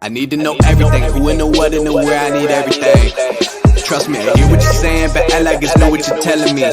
I need to know everything, who and the what and the where, I need everything. Trust me, I hear what you're saying, but I like it's know what you're telling me.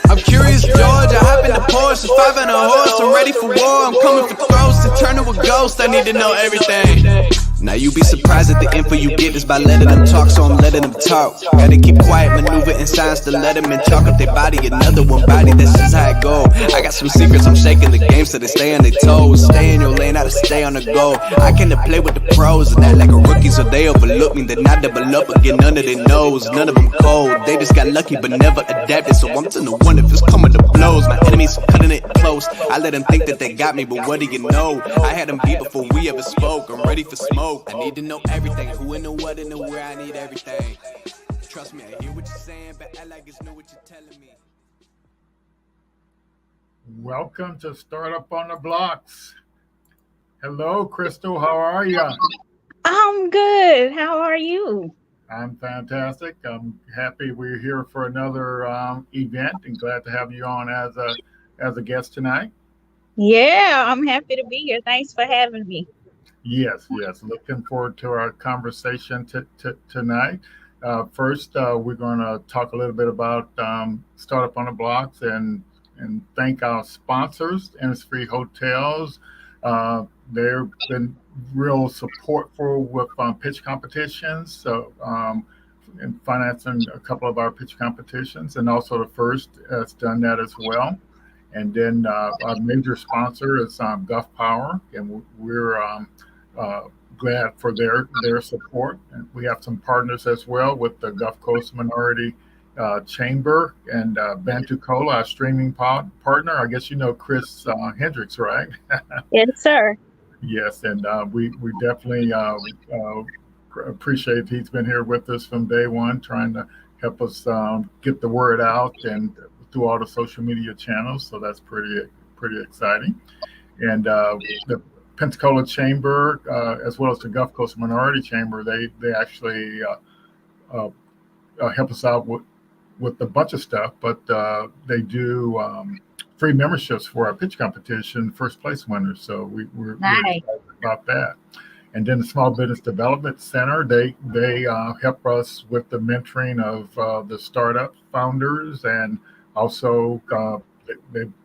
I'm curious, George, I hop in the Porsche, 5 on a horse, I'm ready for war, I'm coming for throats, to turn to a ghost, I need to know everything. Now you be surprised at the info you get is by letting them talk, so I'm letting them talk. Gotta keep quiet, maneuver in silence to let them in, talk up their body, another one body, that's just how it go. I got some secrets, I'm shaking the game so they stay on their toes. Stay in your lane, how to stay on the go. I can play with the pros and act like a rookie, so they overlook me. Then I double up again, none of their knows, none of them cold. They just got lucky but never adapted, so I'm to the one if it's coming to blows. My enemies cutting it close, I let them think that they got me, but what do you know? I had them beat before we ever spoke, I'm ready for smoke. I need to know everything, who and the what and the where, I need everything. Trust me, I hear what you're saying, but I like it's know what you're telling me. Welcome to Startup on the Blocks. Hello, Crystal, how are you? I'm good. How are you? I'm fantastic. I'm happy we're here for another event, and glad to have you on as a guest tonight. Yeah, I'm happy to be here. Thanks for having me. Yes, yes. Looking forward to our conversation tonight. First, we're going to talk a little bit about Startup on the Blocks and thank our sponsors, Innisfree Hotels. They've been real supportful with pitch competitions, and financing a couple of our pitch competitions, and also the first has done that as well. And then our major sponsor is Gulf Power, and we're uh, glad for their support. And we have some partners as well with the Gulf Coast Minority Chamber and Bantucola, our streaming partner. I guess you know Chris Hendricks, right? Yes, sir. Yes, and we definitely appreciate he's been here with us from day one, trying to help us get the word out and through all the social media channels. So that's pretty exciting. And the Pensacola Chamber, as well as the Gulf Coast Minority Chamber, they actually uh, help us out with a bunch of stuff, but they do free memberships for our pitch competition first place winners. So we're Nice. excited about that. And then the Small Business Development Center, they help us with the mentoring of the startup founders, and also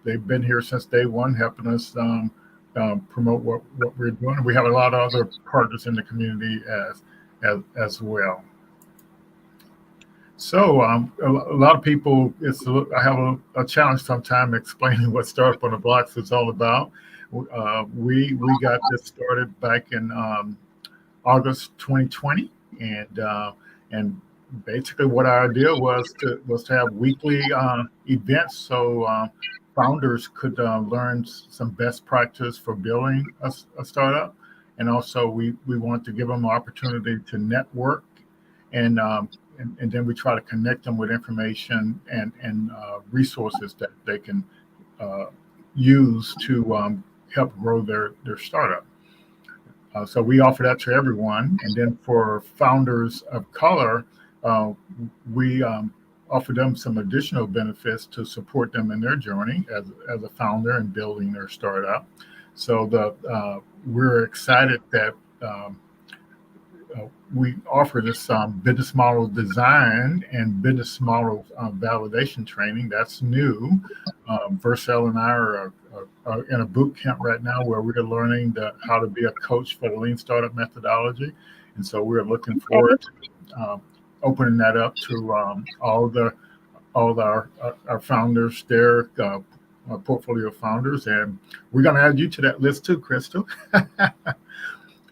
they've been here since day one, helping us promote what we're doing. We have a lot of other partners in the community as well. So a lot of people, I have a challenge sometime explaining what Startup on the Blocks is all about. We got this started back in August 2020, and basically what our idea was to have weekly events so founders could learn some best practice for building a startup, and also we wanted to give them an opportunity to network and and then we try to connect them with information and resources that they can uh, use to help grow their startup. So we offer that to everyone, and then for founders of color, uh, we offer them some additional benefits to support them in their journey as a founder and building their startup. So we're excited that. We offer this business model design and business model validation training. That's new. Vercel and I are in a boot camp right now where we're learning how to be a coach for the Lean Startup methodology, and so we're looking forward to opening that up to all our founders, their portfolio founders, and we're going to add you to that list too, Crystal.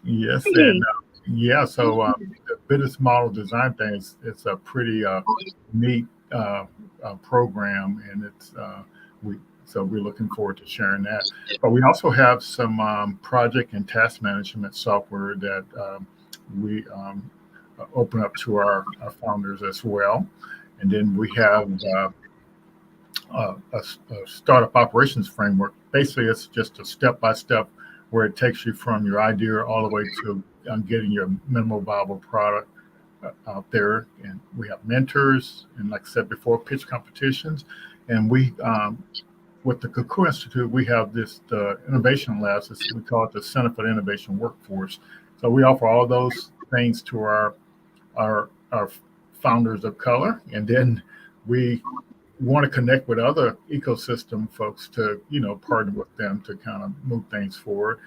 Yes, and Hey. yeah, so the business model design thing is it's a pretty neat program, and we so we're looking forward to sharing that. But we also have some project and task management software that we open up to our founders as well, and then we have a startup operations framework. Basically, it's just a step by step where it takes you from your idea all the way to getting your minimal viable product out there. And we have mentors, and like I said before, pitch competitions. And with the Kukua Institute, we have the innovation labs. We call it the Center for the Innovation Workforce. So we offer all those things to our founders of color, and then we want to connect with other ecosystem folks to partner with them to kind of move things forward.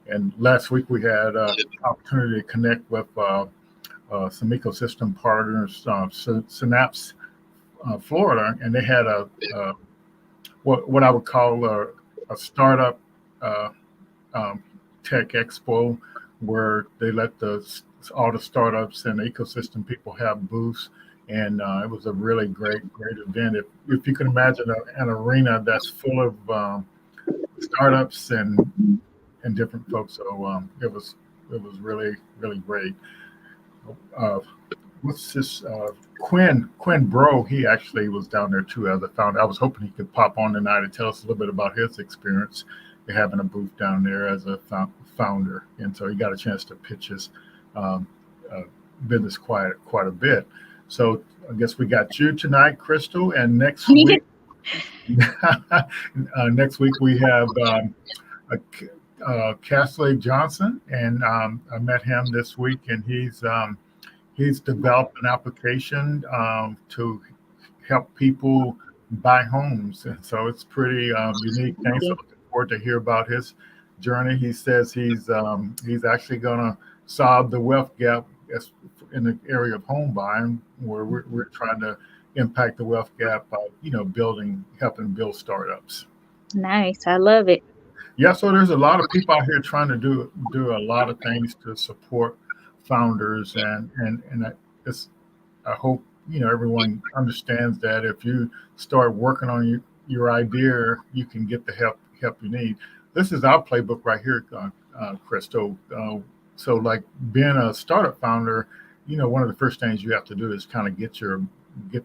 And last week we had opportunity to connect with some ecosystem partners, Synapse, Florida, and they had what I would call a startup uh, tech expo where they let all the startups and ecosystem people have booths, and it was a really great event. If you can imagine an arena that's full of startups and different folks, so it was really great. Uh, what's this? Quinn Bro, he actually was down there too as a founder. I was hoping he could pop on tonight and tell us a little bit about his experience having a booth down there as a founder, and so he got a chance to pitch his um, uh, business quite a bit. So I guess we got you tonight, Crystal, and next week next week we have Casley Johnson, and I met him this week, and he's developed an application to help people buy homes, and so it's pretty unique thing. So looking forward to hear about his journey. He says he's actually going to solve the wealth gap in the area of home buying, where we're trying to impact the wealth gap by helping build startups. Nice. I love it. Yeah, so there's a lot of people out here trying to do a lot of things to support founders, and I hope everyone understands that if you start working on your idea, you can get the help you need. This is our playbook right here, Crystal. So like being a startup founder, one of the first things you have to do is kind of get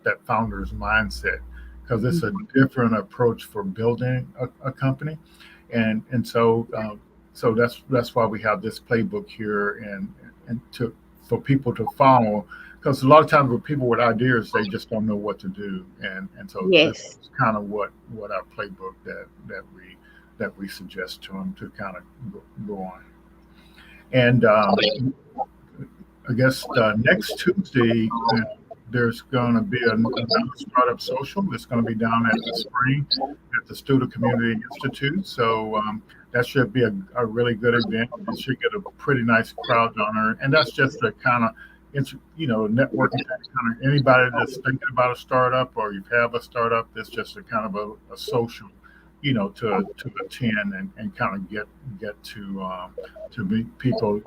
that founder's mindset, because it's a different approach for building a company, and so that's why we have this playbook here, and for people to follow, because a lot of times with people with ideas, they just don't know what to do, and so Yes. that's kind of what our playbook that we suggest to them to kind of go on. And I guess next Tuesday, there's going to be another startup social that's going to be down at the spring at the Student Community Institute. So that should be a really good event. It should get a pretty nice crowd down there. And that's just a kind of, networking kind of anybody that's thinking about a startup, or you have a startup, that's just a kind of a social, to attend and kind of get to meet people.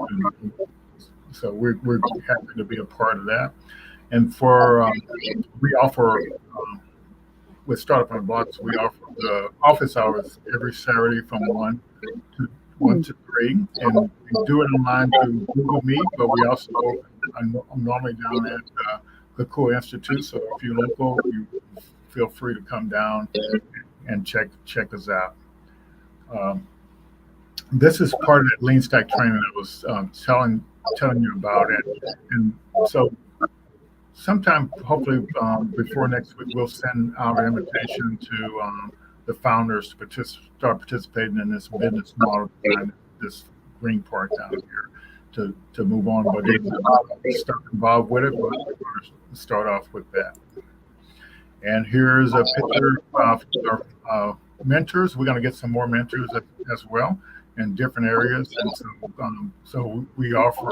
So we're happy to be a part of that. And we offer with Startup on the Blocks, we offer the office hours every Saturday from 1 to 3, and we do it online through Google Meet. But we also I'm normally down at the Kukua Institute. So if you're local, you feel free to come down and check us out. This is part of that lean stack training I was telling you about it, and so sometime hopefully before next week we'll send out an invitation to the founders to start participating in this business model behind this green park down here to move on. But there's a lot of stuff involved with it, but we're going to start off with that. And here's a picture of our mentors. We're going to get some more mentors as well in different areas, and so we offer.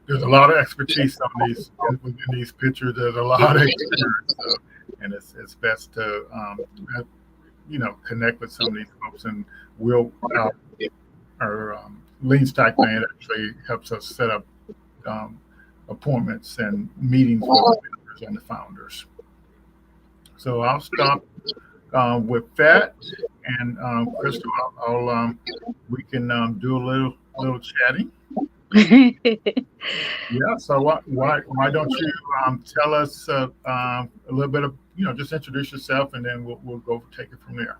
There's a lot of expertise within these pictures. There's a lot of experience, and it's best to connect with some of these folks. And our Lean Stack Plan actually helps us set up appointments and meetings with the mentors and the founders. So I'll stop with that, and Crystal, we can do a little chatting. Yeah. So why don't you tell us a little bit of just introduce yourself, and then we'll go take it from there.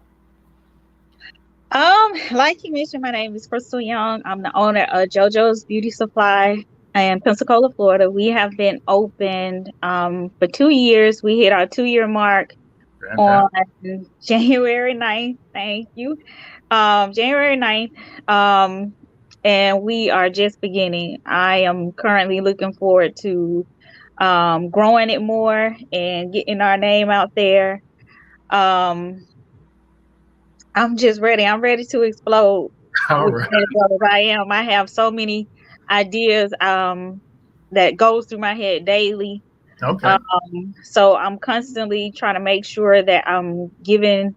Like you mentioned, my name is Crystal Young. I'm the owner of JoJo's Beauty Supply in Pensacola, Florida. We have been opened for 2 years. We hit our 2-year mark on January 9th. Thank you. January 9th. And we are just beginning. I am currently looking forward to growing it more and getting our name out there. I'm just ready. I'm ready to explode. All right. I have so many ideas that goes through my head daily. Okay. So I'm constantly trying to make sure that I'm giving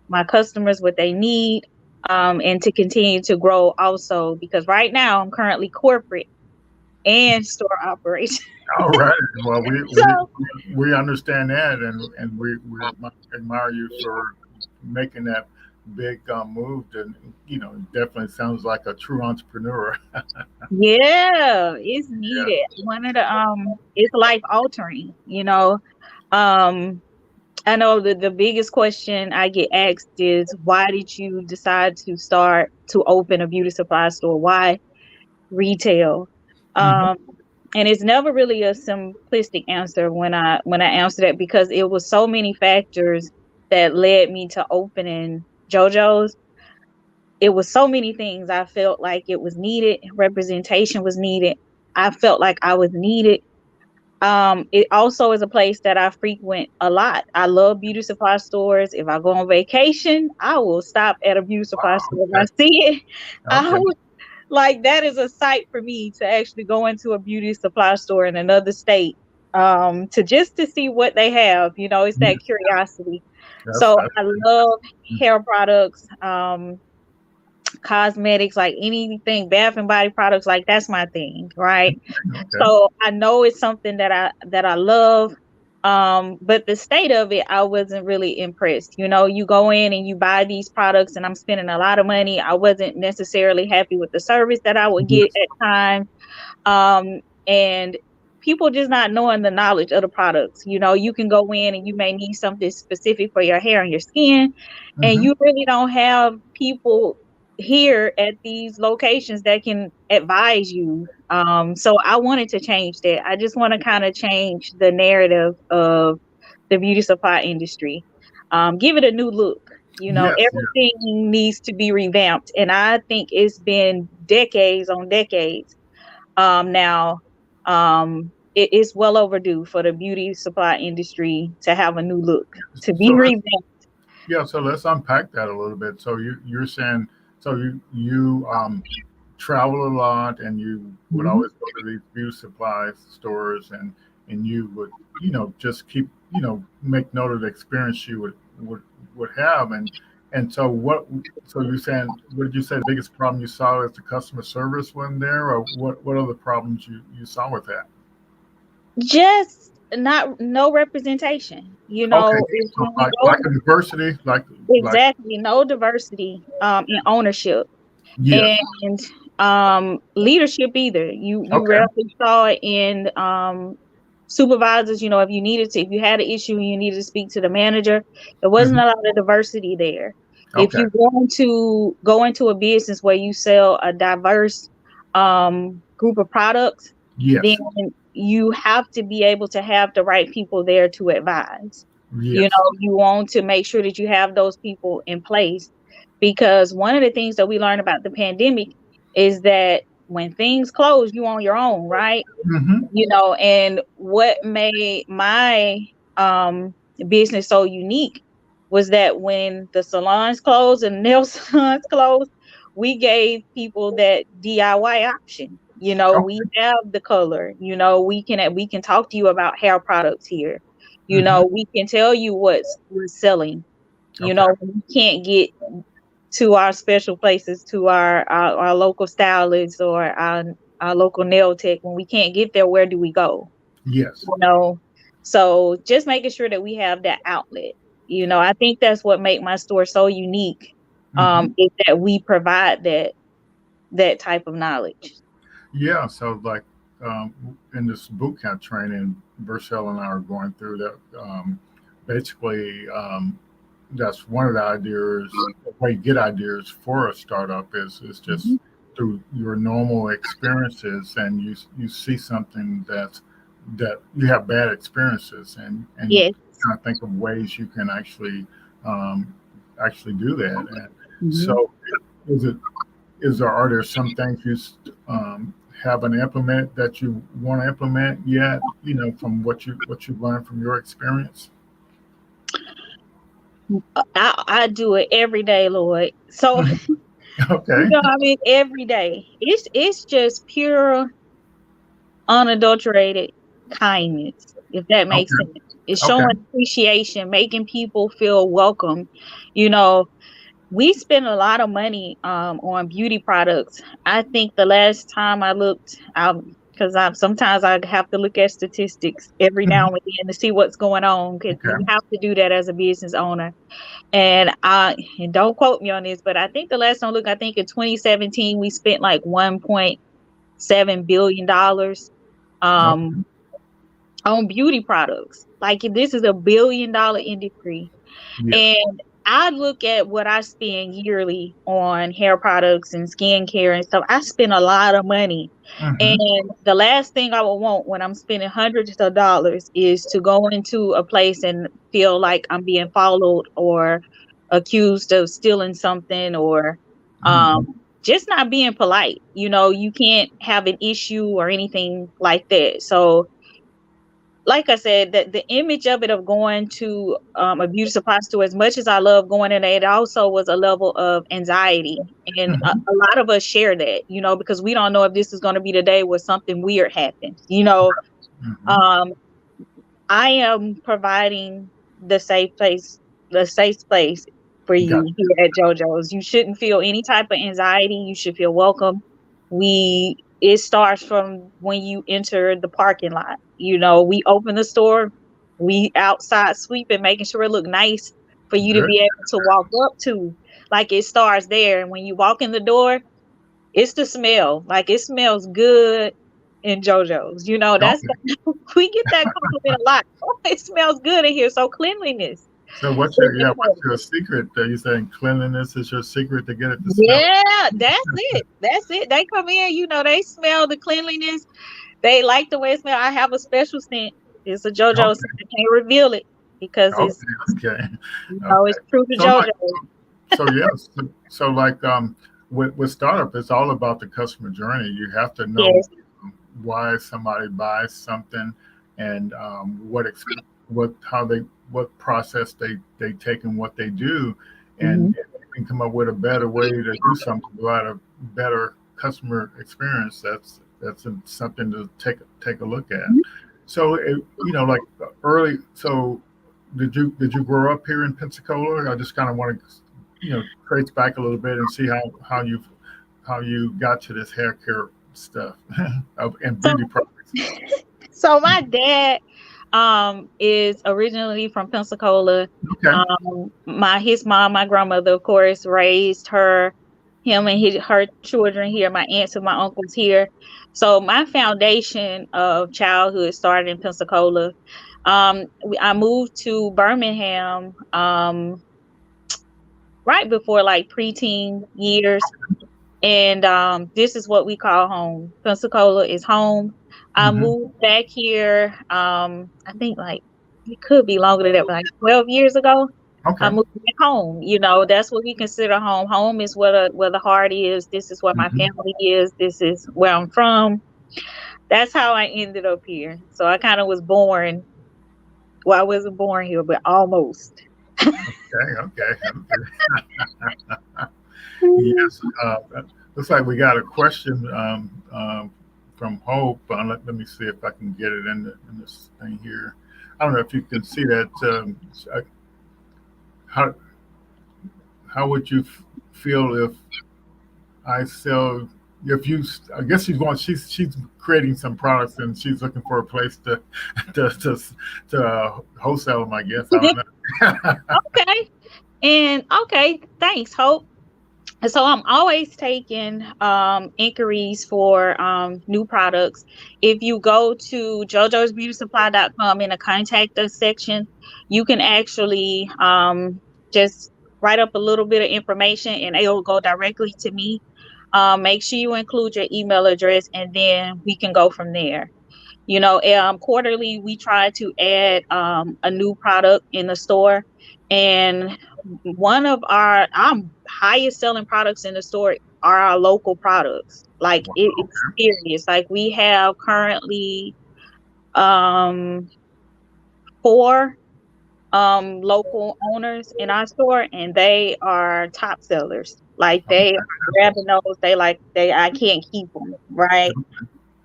my customers what they need, and to continue to grow also, because right now I'm currently corporate and store operation. All right. Well, we understand that, and we admire you for making that big move. And definitely sounds like a true entrepreneur. Yeah, it's needed. Yeah. One of the it's life altering. I know the biggest question I get asked is, why did you decide to open a beauty supply store? Why retail? And it's never really a simplistic answer when I answer that, because it was so many factors that led me to opening JoJo's. It was so many things. I felt like it was needed. Representation was needed. I felt like I was needed. It also is a place that I frequent a lot. I love beauty supply stores. If I go on vacation, I will stop at a beauty supply store. If I Okay. see it, I Okay. will, like, that is a sight for me to actually go into a beauty supply store in another state, to just to see what they have. It's Yeah, that curiosity. that's So that's I love hair products, cosmetics, like anything bath and body products, like that's my thing, right? okay. So I know it's something that I love. But the state of it, I wasn't really impressed. You go in and you buy these products, and I'm spending a lot of money. I wasn't necessarily happy with the service that I would get Yes. at times. And people just not knowing the knowledge of the products. You can go in and you may need something specific for your hair and your skin, and Mm-hmm. you really don't have people here at these locations that can advise you. So I wanted to change that. I just want to kind of change the narrative of the beauty supply industry. Give it a new look. Yes. Yeah. Everything needs to be revamped, and I think it's been decades on decades. Now, it is well overdue for the beauty supply industry to have a new look, to be So let's revamped. yeah. So let's unpack that a little bit. So you're saying so you travel a lot and you would Mhm. always go to these beauty supply stores and you would just keep make note of the experience you would have and so so you're saying what did you say the biggest problem you saw is the customer service wasn't there or what other problems you saw with that? Just not no representation. Okay, If so when we like go, a diversity like exactly, no diversity in ownership, yes. and leadership either. You Okay. rarely saw it in supervisors. If you had an issue and you needed to speak to the manager, there wasn't Hmm. a lot of diversity there. If Okay. you go into a business where you sell a diverse group of products, then Yes. you have to be able to have the right people there to advise. Yes. You want to make sure that you have those people in place, because one of the things that we learned about the pandemic is that when things close, you on your own, right? Hmm. And what made my um business so unique was that when the salons closed and nail salons closed, we gave people that DIY option. We Okay. have the color. We can talk to you about hair products here. Hmm. We can tell you what's selling. Okay. We can't get to our special places, to our local stylists or our local nail tech. When we can't get there, where do we go? Yes. you know so just making sure that we have that outlet. I think that's what make my store so unique, Hmm. is that we provide that type of knowledge. Yeah, so like in this boot camp training, Burchell and I are going through that. Basically, that's one of the ideas. The way you get ideas for a startup is just Mhm. through your normal experiences, and you see something that you have bad experiences, and you Yes. kind of think of ways you can um, actually do that. And Mhm. so, is it is there are there some things you haven't implemented that you want to implement yet? From what you've learned from your experience. I do it every day, Lord. So Mhm. Okay. I mean, every day. It's just pure, unadulterated kindness, if that makes Okay. sense. It's Okay. showing appreciation, making people feel welcome. You know, we spend a lot of money on beauty products. I think the last time I looked, because sometimes I have to look at statistics every now Mhm. and then to see what's going on, because you Okay. have to do that as a business owner. And don't quote me on this, but I think the last time I looked, I think in 2017 we spent like $1.7 billion um Okay. on beauty products. Like, this is a $1 billion industry. Yes. And I look at what I spend yearly on hair products and skincare and stuff. I spend a lot of money. Mm-hmm. And the last thing I would want when I'm spending hundreds of dollars is to go into a place and feel like I'm being followed or accused of stealing something or Mm-hmm. just not being polite. You can't have an issue or anything like that. So like I said, that the image of it of going to a beauty supply store, as much as I love going in, it also was a level of anxiety, and Mm-hmm. a lot of us share that, because we don't know if this is going to be the day where something weird happens. Mm-hmm. Um, I am providing the safe place, the safe place for Got you here at JoJo's. You shouldn't feel any type of anxiety. You should feel welcome. It starts from when you enter the parking lot. We open the store, we outside sweeping, making sure it look nice for you to good. be able to walk up to. Like it starts there. And when you walk in the door, it's the smell. Like it smells good in JoJo's. That's Okay. we get that compliment a lot. Oh, it smells good in here. So cleanliness So what's is what's important. your secret? Are you saying cleanliness is your secret to get it to smell? Yeah, that's it. That's it. They come in, they smell the cleanliness. They like the way it smells. I have a special scent. It's a JoJo scent. Okay. I can't reveal it because Okay. Okay. it's Okay. true to So like, JoJo. so yes. So like, with startup, it's all about the customer journey. You have to know Yes. why somebody buys something, and what process they take and what they do, and Mhm. if you can come up with a better way to do something, provide a better customer experience. That's something to take a look at. So like early. So did you grow up here in Pensacola? I just kind of want to trace back a little bit and see how you got to this hair care stuff and So, beauty products. so my dad is originally from Pensacola. Okay. His mom, my grandmother, of course, raised him and her children here. My aunts and my uncles here. So my foundation of childhood started in Pensacola. I moved to Birmingham right before like preteen years. And this is what we call home. Pensacola is home. I Hmm. moved back here, I think like it could be longer than that, but like 12 years ago. I Okay. moved back home. That's what we consider home. Home is where the heart is. This is where my Hmm. family is. This is where I'm from. That's how I ended up here. So I kind of was born. Well, I wasn't born here, but almost. Okay. Okay. Yes. Looks like we got a question from Hope. Let me see if I can get it in this thing here. I don't know if you can see that. How how would you feel if I sell? If you, I guess she's creating some products and she's looking for a place to to to, to wholesale them. I guess I don't know. Okay. And okay, thanks, Hope. So I'm always taking inquiries for new products. If you go to jojosbeautysupply.com in the contact us section, you can actually just write up a little bit of information and it'll go directly to me. Make sure you include your email address and then we can go from there. Quarterly we try to add a new product in the store, and one of our highest selling products in the store are our local products. Like it's serious. Like we have currently um 4 local owners in our store, and they are top sellers. Like they are grabbing those. I can't keep them, right?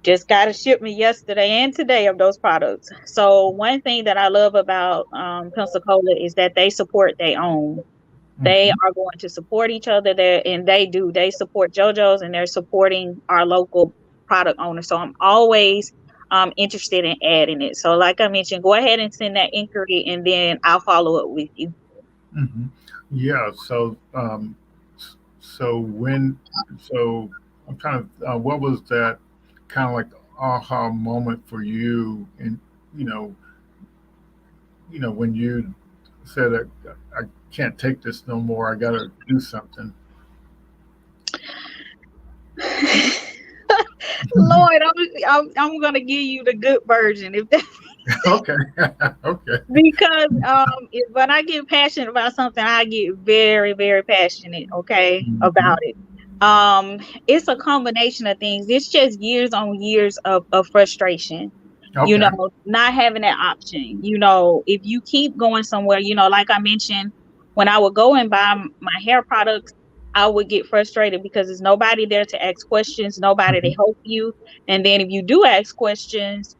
Just got a shipment yesterday and today of those products. So one thing that I love about Pensacola is that they support their own. They Mhm. are going to support each other there, and they do. They support JoJo's, and they're supporting our local product owners. So I'm always interested in adding it. So like I mentioned, go ahead and send that inquiry, and then I'll follow up with you. Mhm. Yeah. So when, so I'm trying to, what was that kind of like aha moment for you? And you know, when you said, I can't take this no more. I got to do something. Lord, I'm gonna give you the good version if that Okay. Okay. because when I get passionate about something, I get very, very passionate, okay, Mhm. about it. It's a combination of things. It's just years on years of frustration, Okay. not having that option. If you keep going somewhere, like I mentioned, when I would go and buy my hair products, I would get frustrated because there's nobody there to ask questions, nobody to Mhm. help you. And then if you do ask questions,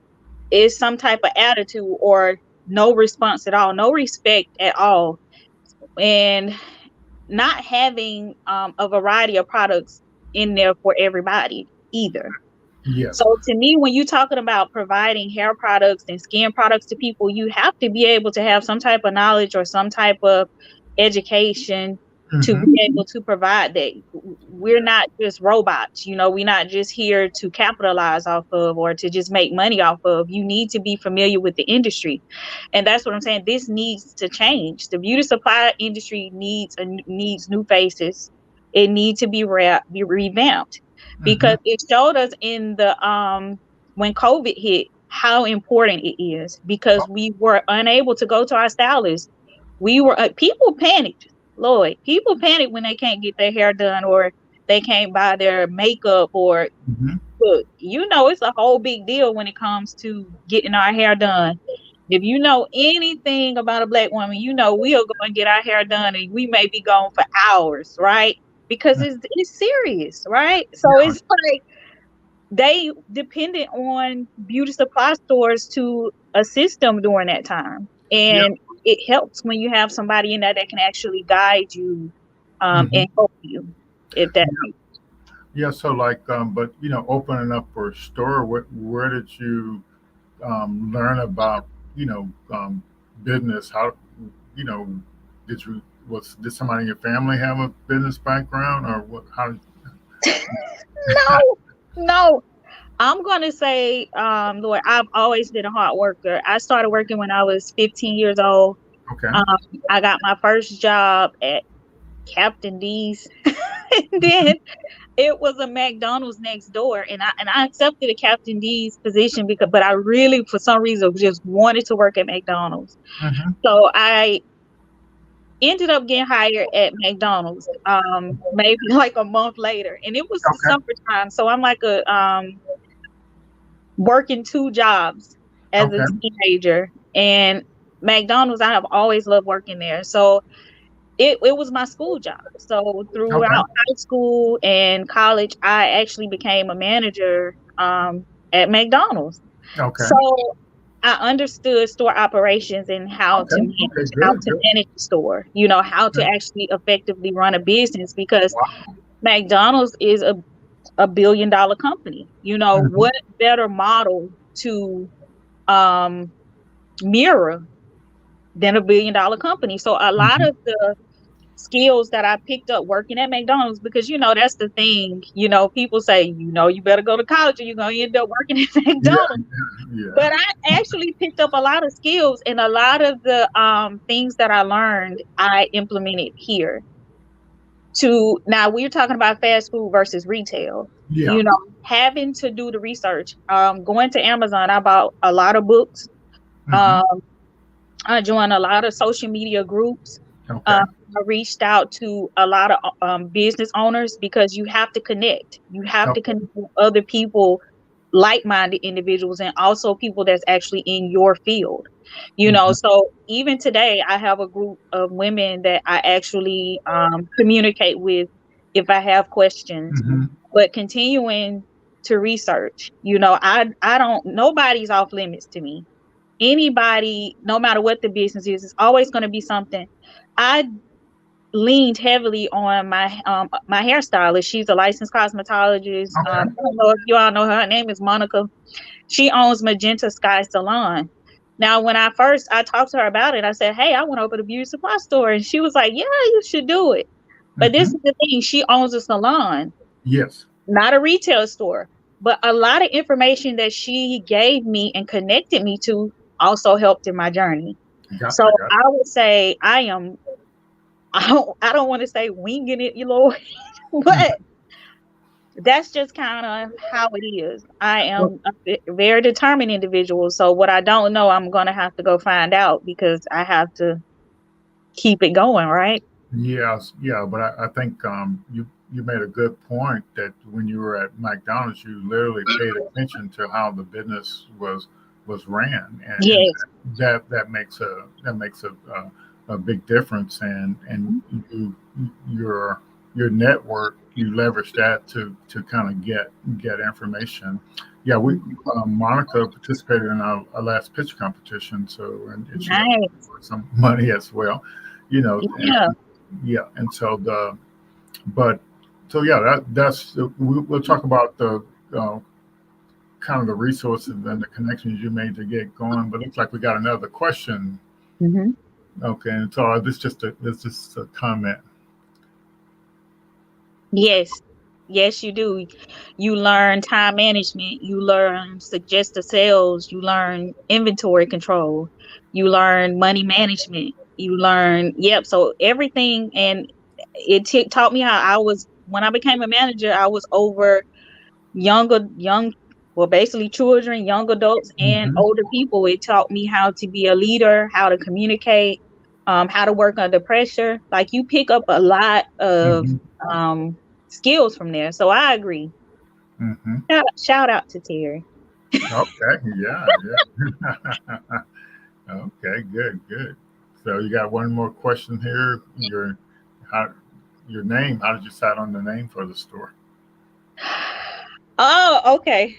it's some type of attitude or no response at all, no respect at all. And not having a variety of products in there for everybody either. Yes. So to me, when you're talking about providing hair products and skin products to people, you have to be able to have some type of knowledge or some type of education to Hmm. be able to provide that. We're not just robots, we're not just here to capitalize off of or to just make money off of. You need to be familiar with the industry. And that's what I'm saying. This needs to change. The beauty supply industry needs new faces. It needs to be revamped Hmm. because it showed us in the when COVID hit how important it is because we were unable to go to our stylist. We were people panicked. Lord, people panic when they can't get their hair done or they can't buy their makeup or Hmm. look, it's a whole big deal when it comes to getting our hair done. If you know anything about a Black woman, we'll go and get our hair done and we may be gone for hours, right? Because it's serious, right? So Yeah. it's like they depended on beauty supply stores to assist them during that time. Yeah. And it helps when you have somebody in there that can actually guide you Hmm. and help you. If that Yeah. Yeah. So like, but opening up for a store, where did you learn about, you know, business? How, you know, did somebody in your family have a business background, or what? How? no, no. I'm gonna say, Lord, I've always been a hard worker. I started working when I was 15 years old. Okay. Um, I got my first job at Captain D's, and then it was a McDonald's next door, and I accepted a Captain D's position but I really, for some reason, just wanted to work at McDonald's. Hmm. So I ended up getting hired at McDonald's, maybe like a month later, and it was the Okay. summertime. So I'm like working two jobs as a Okay. teenager, and McDonald's, I have always loved working there. So it was my school job. So throughout Okay. high school and college, I actually became a manager at McDonald's. Okay. So I understood store operations and Okay. Okay. how Good. to Good. manage a store, how to Okay. actually effectively run a business because Wow. McDonald's is a billion-dollar company. Hmm. What better model to um, mirror than a billion-dollar company? So a lot Hmm. of the skills that I picked up working at McDonald's, because that's the thing, people say, you better go to college or you're gonna end up working at Yeah. McDonald's. Yeah. But I actually picked up a lot of skills, and a lot of the things that I learned I implemented here. To now we're talking about fast food versus retail. Yeah. Having to do the research. Going to Amazon, I bought a lot of books. Hmm. Um, I joined a lot of social media groups. Okay. I reached out to a lot of business owners because you have to connect. You have to Okay. connect with other people, like-minded individuals, and also people that's actually in your field. Hmm. So even today, I have a group of women that I actually communicate with if I have questions. Hmm. But continuing to research, I don't. Nobody's off limits to me. Anybody, no matter what the business is, it's always going to be something. I leaned heavily on my hairstylist. She's a licensed cosmetologist. I Okay. don't know if you all know her. Her name is Monica. She owns Magenta Sky Salon. Now, when I talked to her about it, I said, "Hey, I want to open a beauty supply store," and she was like, "Yeah, you should do it." But this Hmm. is the thing: she owns a salon, Yes. not a retail store. But a lot of information that she gave me and connected me to also helped in my journey. So Gotcha, gotcha. I would say I don't want to say winging it, you Lord, but that's just kind of how it is. I Well, am a very determined individual. So what I don't know, I'm going to have to go find out because I have to keep it going, right? yes, yeah, but I think you made a good point that when you were at McDonald's, you literally paid attention to how the business was ran, and Yes. that makes a big difference, and you your your network, you leverage that to kind of get information. Yeah, we Monica participated in our last pitch competition, so and she helped Nice. with some money as well, you know, Yeah. yeah, and so but so yeah, we'll talk about the uh, kind of the resources and the connections you made to get going. But it looks like we got another question. Hmm. Okay, and so this just a comment. Yes. Yes, you do. You learn time management, you learn suggestive sales, you learn inventory control, you learn money management, you learn, yep. So everything, and taught me how I was, when I became a manager, I was over young, well, basically children, young adults, and Hmm. older people. It taught me how to be a leader, how to communicate, how to work under pressure. Like you pick up a lot of Hmm. um, skills from there. So I agree. Hmm. Shout out to Terry. Okay, yeah, yeah. Okay, good, good. So you got one more question here. How, your name? How did you decide on the name for the store? Oh, okay.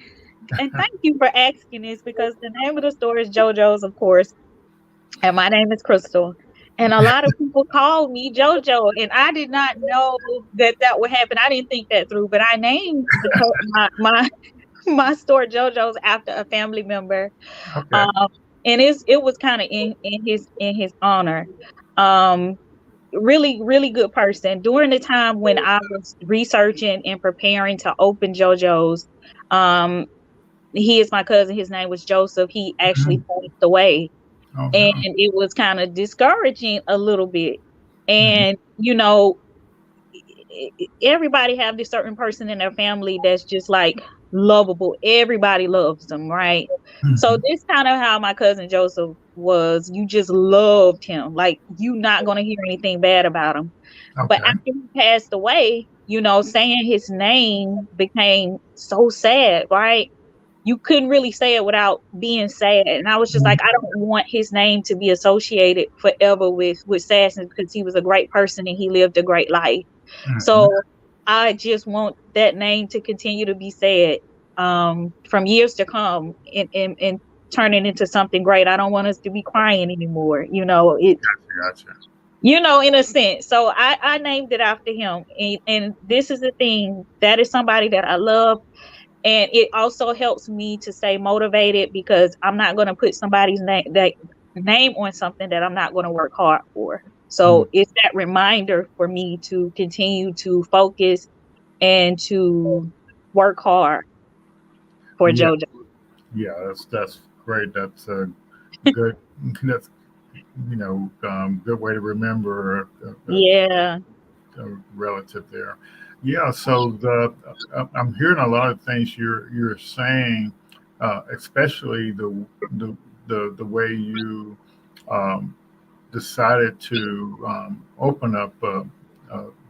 And thank you for asking this because the name of the store is JoJo's, of course. And my name is Crystal. And a lot of people call me JoJo, and I did not know that that would happen. I didn't think that through, but I named my my store JoJo's after a family member. Okay. Um, and it was kind of in his honor. Um, really good person. During the time when I was researching and preparing to open JoJo's, um, he is my cousin. His name was Joseph. He actually Mhm. passed away, Oh and no. it was kind of discouraging a little bit. Hmm. And everybody have this certain person in their family that's just like lovable. Everybody loves them, right? So Hmm. this kind of how my cousin Joseph was. You just loved him. Like you not gonna hear anything bad about him. But Okay. after he passed away, saying his name became so sad, right? You couldn't really say it without being sad. And I was just like, I don't want his name to be associated forever with sadness because he was a great person and he lived a great life. Hmm. So I just want that name to continue to be said from years to come and turn it into something great. I don't want us to be crying anymore. Gotcha. In a sense. So I named it after him. And this is the thing, that is somebody that I love. And it also helps me to stay motivated because I'm not going to put somebody's name on something that I'm not going to work hard for. Mm. So it's that reminder for me to continue to focus and to work hard for Yeah. JoJo. Yeah. That's great. That's a good. That's good way to remember Yeah. a relative there. Yeah. So I'm hearing a lot of things you're saying, especially the way you um, decided to open up a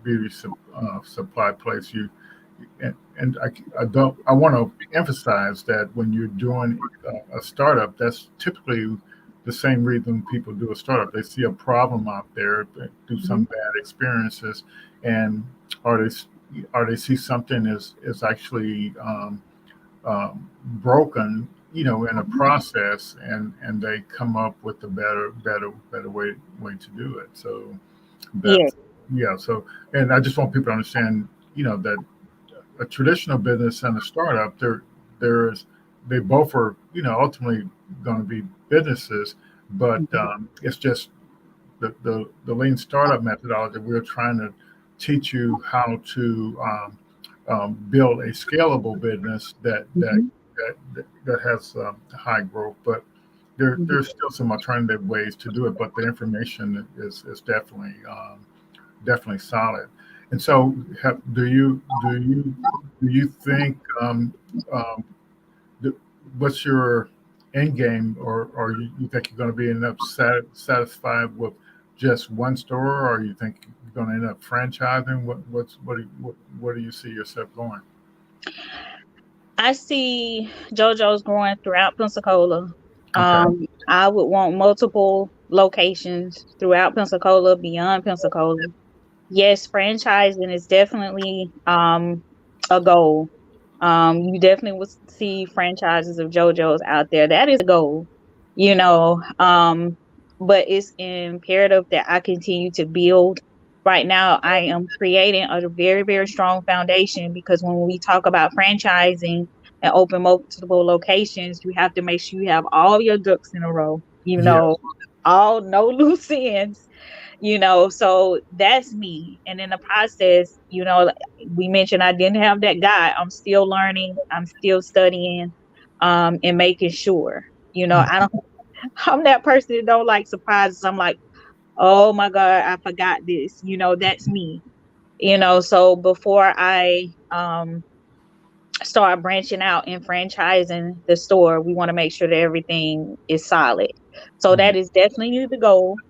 beauty supply place. I want to emphasize that when you're doing a startup, that's typically the same reason people do a startup. They see a problem out there, they do some Mhm. bad experiences, and or they see something is actually broken, in a process, and they come up with a better way to do it. So Yeah. that's yeah. So, and I just want people to understand, that a traditional business and a startup, there's they both are, ultimately going to be businesses, but Mhm. it's just the lean startup methodology. We're trying to teach you how to build a scalable business that Mhm. that has high growth. But there's still some alternative ways to do it, but the information is definitely solid. And so, do you think um, what's your end game, or you think you're going to be enough satisfied with just one store, or you think you're going to end up franchising? What do you see yourself going? I see JoJo's growing throughout Pensacola. Okay. I would want multiple locations throughout Pensacola, beyond Pensacola. Yes, franchising is definitely a goal. You definitely will see franchises of JoJo's out there. That is a goal, you know. But it's imperative that I continue to build. Right now, I am creating a very, very strong foundation because when we talk about franchising and open multiple locations, you have to make sure you have all your ducks in a row, Yes. all no loose ends, so that's me. And in the process, we mentioned I didn't have that guy. I'm still learning, I'm still studying, and making sure, I don't I'm that person that don't like surprises. I'm like, oh my God, I forgot this, that's me. So before I start branching out and franchising the store, we want to make sure that everything is solid. So Mhm. that is definitely the goal. Okay.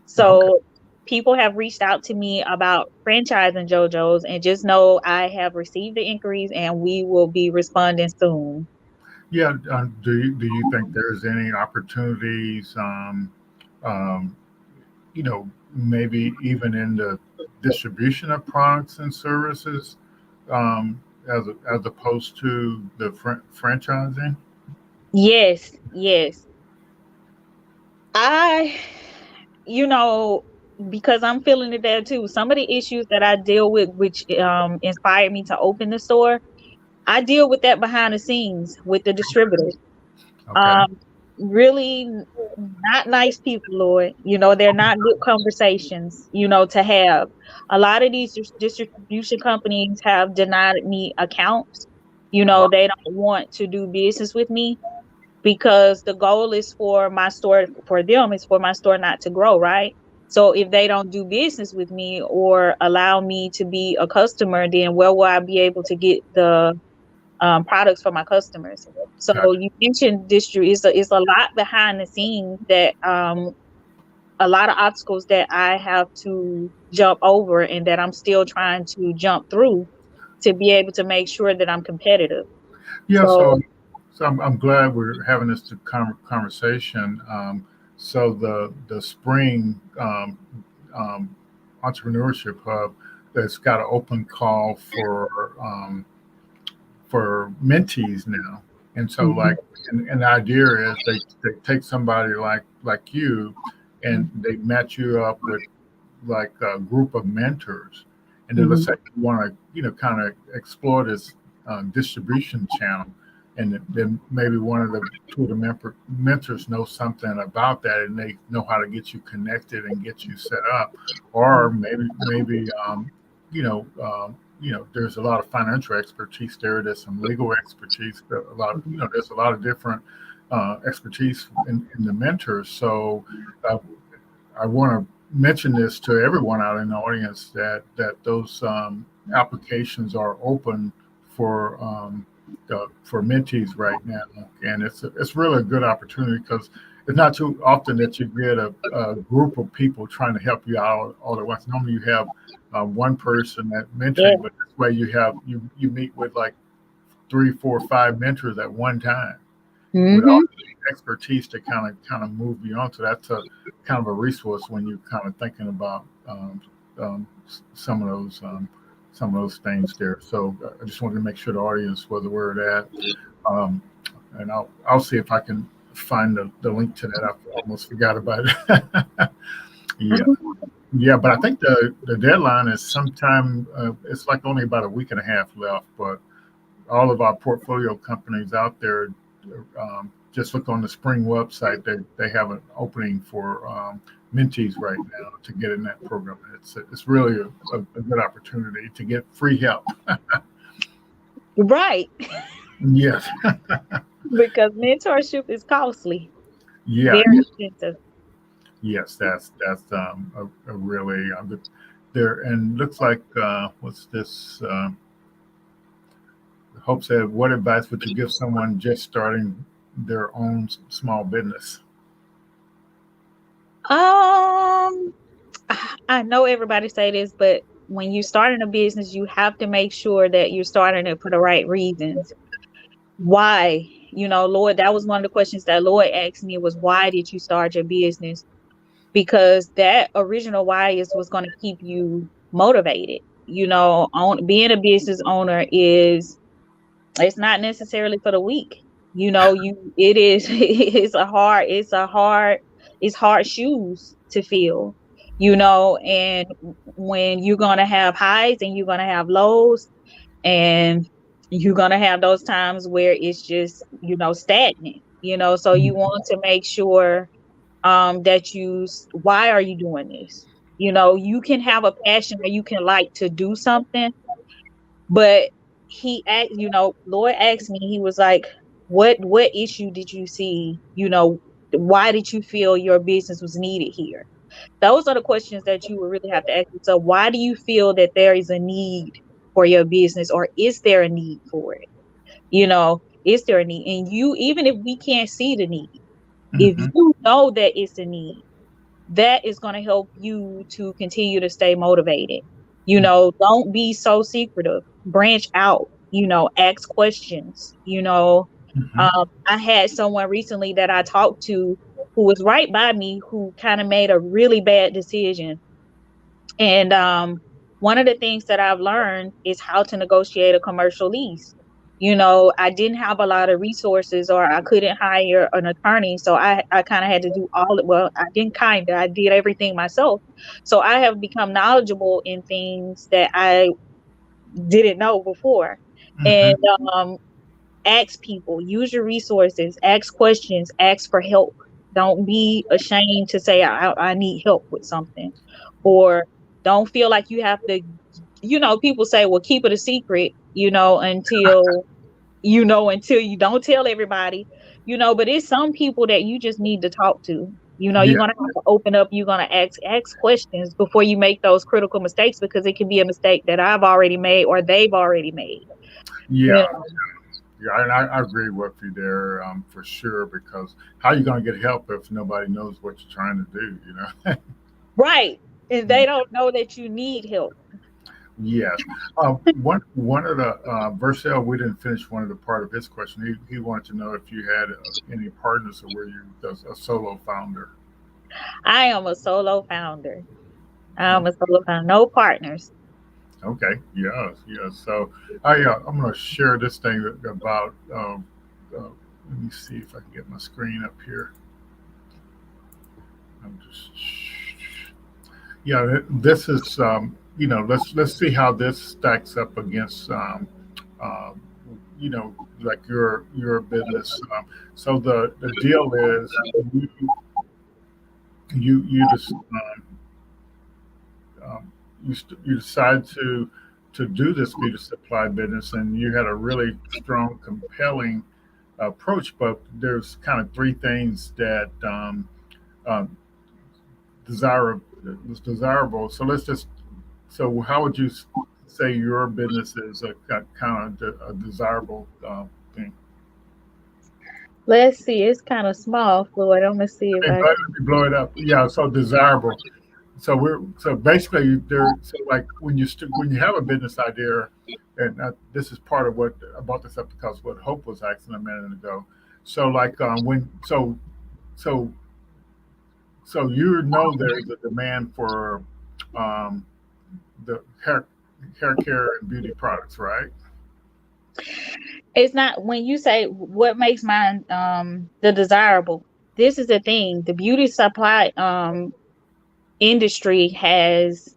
So people have reached out to me about franchising JoJo's, and just know I have received the inquiries and we will be responding soon. Yeah. Do you think there's any opportunities? Um, Maybe even in the distribution of products and services, as opposed to the franchising. Yes, yes. I, you know, because I'm feeling it there too. Some of the issues that I deal with, which inspired me to open the store, I deal with that behind the scenes with the distributors. Okay. Um, really not nice people, Lord. They're not good conversations, to have. A lot of these distribution companies have denied me accounts. Wow. They don't want to do business with me because the goal is for my store, for them, is for my store not to grow, right? So if they don't do business with me or allow me to be a customer, then where will I be able to get the products for my customers? So Gotcha. you mentioned district is a lot behind the scenes that a lot of obstacles that I have to jump over and that I'm still trying to jump through to be able to make sure that I'm competitive. Yeah. So So I'm glad we're having this conversation. So the spring entrepreneurship hub that's got an open call for mentees now. And so mhm, like and the idea is they take somebody like you and they match you up with like a group of mentors. And then let's mhm, say you want to, kind of explore this distribution channel. And then maybe one of the two of the mentors know something about that, and they know how to get you connected and get you set up. Or maybe there's a lot of financial expertise there. There's some legal expertise. There's a lot of different expertise in the mentors. So uh, I want to mention this to everyone out in the audience that those applications are open for mentees right now, and it's really a good opportunity because it's not too often that you get a group of people trying to help you out all at once. Normally, you have one person that yeah. mentoring, but this way you meet with like three, four, five mentors at one time with all Mhm. the expertise to kind of move beyond. So that's a kind of a resource when you're kind of thinking about some of those things there. So I just wanted to make sure the audience was aware of that, um, and I'll see if I can find the link to that. I almost forgot about it. Yeah. Yeah, but I think the deadline is sometime. It's like only about a week and a half left, but all of our portfolio companies out there, just look on the Spring website. They have an opening for mentees right now to get in that program. It's really a good opportunity to get free help. Right. Yes. Because mentorship is costly. Yeah, Very expensive. yes, that's a really good there. And looks like what's this? Hope said, what advice would you give someone just starting their own small business? Um, I know everybody say this, but when you're starting a business, you have to make sure that you're starting it for the right reasons. Why? Lord, that was one of the questions that Lord asked me was, why did you start your business? Because that original why is what's going to keep you motivated. Being a business owner is it's not necessarily for the weak. It is it's hard shoes to fill, and when you're gonna have highs and you're gonna have lows, and you're gonna have those times where it's just, stagnant, so you Mhm. want to make sure that why are you doing this? You can have a passion or you can like to do something, but Lord asked me, he was like, what issue did you see? Why did you feel your business was needed here? Those are the questions that you would really have to ask yourself. Why do you feel that there is a need for your business, or is there a need for it? Is there a need? And even if we can't see the need, if Mhm. you know that it's a need, that is going to help you to continue to stay motivated. Don't be so secretive. Branch out, ask questions. Mhm. I had someone recently that I talked to who was right by me who kind of made a really bad decision. And one of the things that I've learned is how to negotiate a commercial lease. I didn't have a lot of resources, or I couldn't hire an attorney. So I kind of had to do I didn't I did everything myself. So I have become knowledgeable in things that I didn't know before. And Mhm. um, ask people, use your resources, ask questions, ask for help. Don't be ashamed to say, I need help with something. Or don't feel like you have to, people say, well, keep it a secret, until you don't tell everybody, but it's some people that you just need to talk to. You're Yeah. going to have to open up, you're going to ask questions before you make those critical mistakes, because it can be a mistake that I've already made or they've already made. Yeah. You know? Yeah. And I agree with you there for sure. Because how are you going to get help if nobody knows what you're trying to do? You know. Right. And they don't know that you need help. Yes. One of the Vercel, we didn't finish one of the part of his question. He wanted to know if you had any partners, or were you a solo founder? I am a solo founder. I'm a solo founder. No partners. Okay. Yes. Yes. So I'm going to share this thing about. Let me see if I can get my screen up here. I'm just. Yeah. This is. Let's see how this stacks up against. Um, like your business. So the deal is you just you decide to do this beauty supply business, and you had a really strong, compelling approach. But there's kind of three things that um, desirable was desirable. So let's just. So how would you say your business is a kind of a desirable thing? Let's see. It's kind of small, Floyd. I'm gonna see if Hey, I but let me blow it up. Yeah, so desirable. So basically there. So like when you have a business idea, and this is part of what I brought this up because what Hope was asking a minute ago. So like when so so you know there's a demand for um, the hair care and beauty products, right? it's not when you say what makes mine the desirable. This is the thing. The beauty supply industry has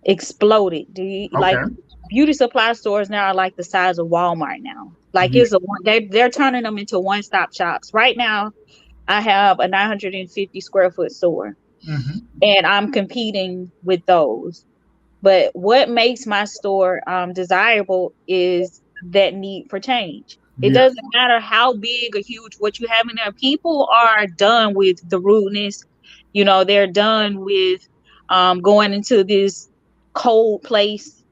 exploded. Do you like Okay. beauty supply stores now are like the size of Walmart now. Like Yeah. it's a one they're turning them into one-stop shops. Right now, I have a 950 square foot store, Hmm. and I'm competing with those. But what makes my store desirable is that need for change. It Yes. doesn't matter how big or huge what you have in there. People are done with the rudeness. They're done with going into this cold place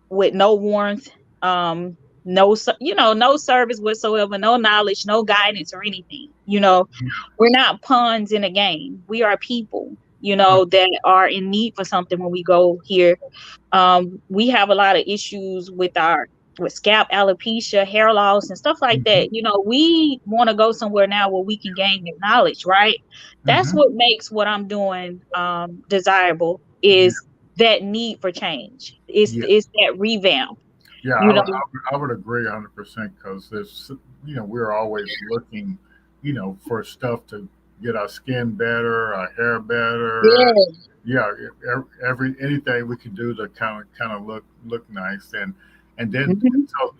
with no warmth, no service whatsoever, no knowledge, no guidance or anything. We're not pawns in a game. We are people, that are in need for something when we go here. We have a lot of issues with scalp alopecia, hair loss, and stuff like that. We want to go somewhere now where we can gain the knowledge, right? That's Mm-hmm. what makes what I'm doing desirable, Yeah. is that need for change. Yeah. It's that revamp, Yeah. you know. I would agree 100% because we're always looking, for stuff to get our skin better, our hair better. Yeah. Yeah. Anything we can do to kind of look nice. And then Hmm. so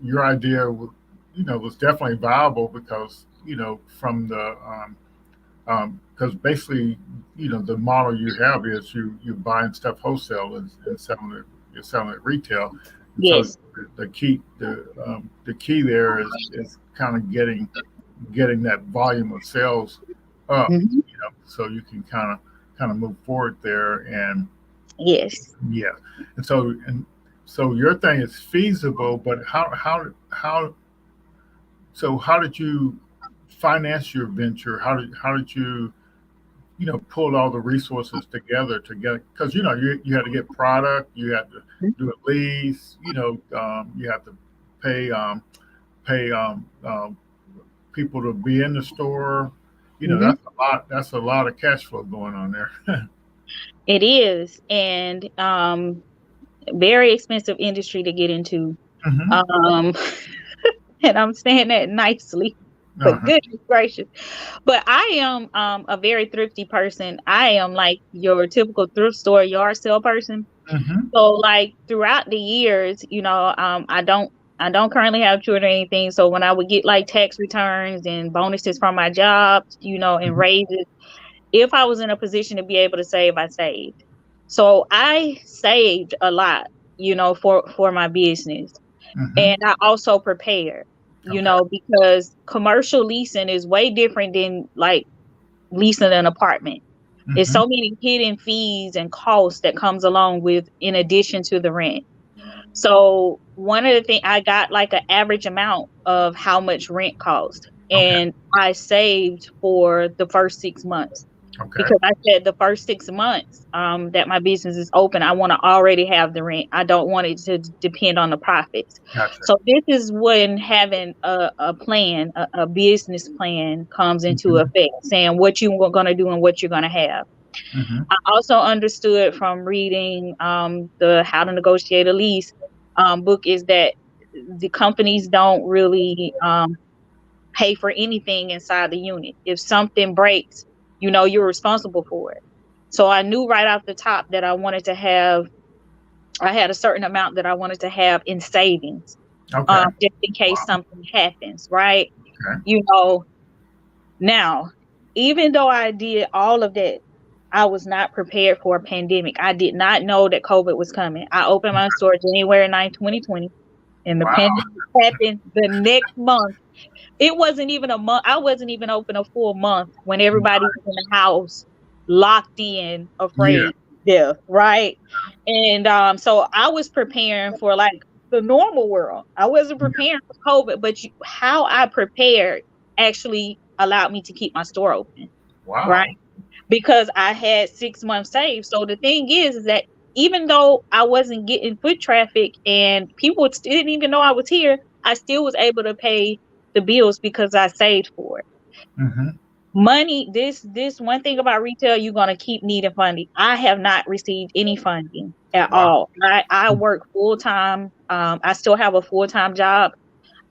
your idea, was definitely viable because, from the, because basically, the model you have is you buying stuff wholesale and selling it, you're selling it retail, and so Yes. the key there is kind of getting that volume of sales up, Hmm. so you can kind of move forward there, and Yes. yeah, and so your thing is feasible, but how did you finance your venture? How did you pulled all the resources together to get, because you had to get product, you had to do a lease, you have to pay people to be in the store. Hmm. That's a lot of cash flow going on there. It is, and very expensive industry to get into. Hmm. Um, and I'm saying that nicely, but Uh-huh. goodness gracious. But I am a very thrifty person. I am like your typical thrift store yard sale person. Hmm. So like throughout the years, I don't currently have children or anything. So when I would get like tax returns and bonuses from my job, and Hmm. raises, if I was in a position to be able to save, I saved. So I saved a lot, for my business. Hmm. And I also prepared, Okay. because commercial leasing is way different than like leasing an apartment. There's Hmm. so many hidden fees and costs that comes along with in addition to the rent. So one of the things, I got like an average amount of how much rent cost, Okay. and I saved for the first 6 months, Okay. because I said the first 6 months that my business is open, I want to already have the rent. I don't want it to depend on the profits. Gotcha. So this is when having a plan, a business plan comes into Hmm. effect, saying what you are going to do and what you're going to have. Hmm. I also understood from reading the How to Negotiate a Lease book, is that the companies don't really pay for anything inside the unit. If something breaks, you're responsible for it. So I knew right off the top that I had a certain amount that I wanted to have in savings, Okay. just in case Wow. something happens, right? Okay. You know, now, even though I did all of that, I was not prepared for a pandemic. I did not know that COVID was coming. I opened my store January 9th, 2020, and the Wow. pandemic happened the next month. It wasn't even a month. I wasn't even open a full month when everybody was in the house, locked in, Yeah. afraid death, right? And so I was preparing for like the normal world. I wasn't Yeah. preparing for COVID, but how I prepared actually allowed me to keep my store open, right? Wow. Because I had 6 months saved. So the thing is that even though I wasn't getting foot traffic and people didn't even know I was here, I still was able to pay the bills because I saved for it. Hmm. Money, this one thing about retail, you're gonna keep needing funding. I have not received any funding at Wow. all. I work full time. I still have a full time job.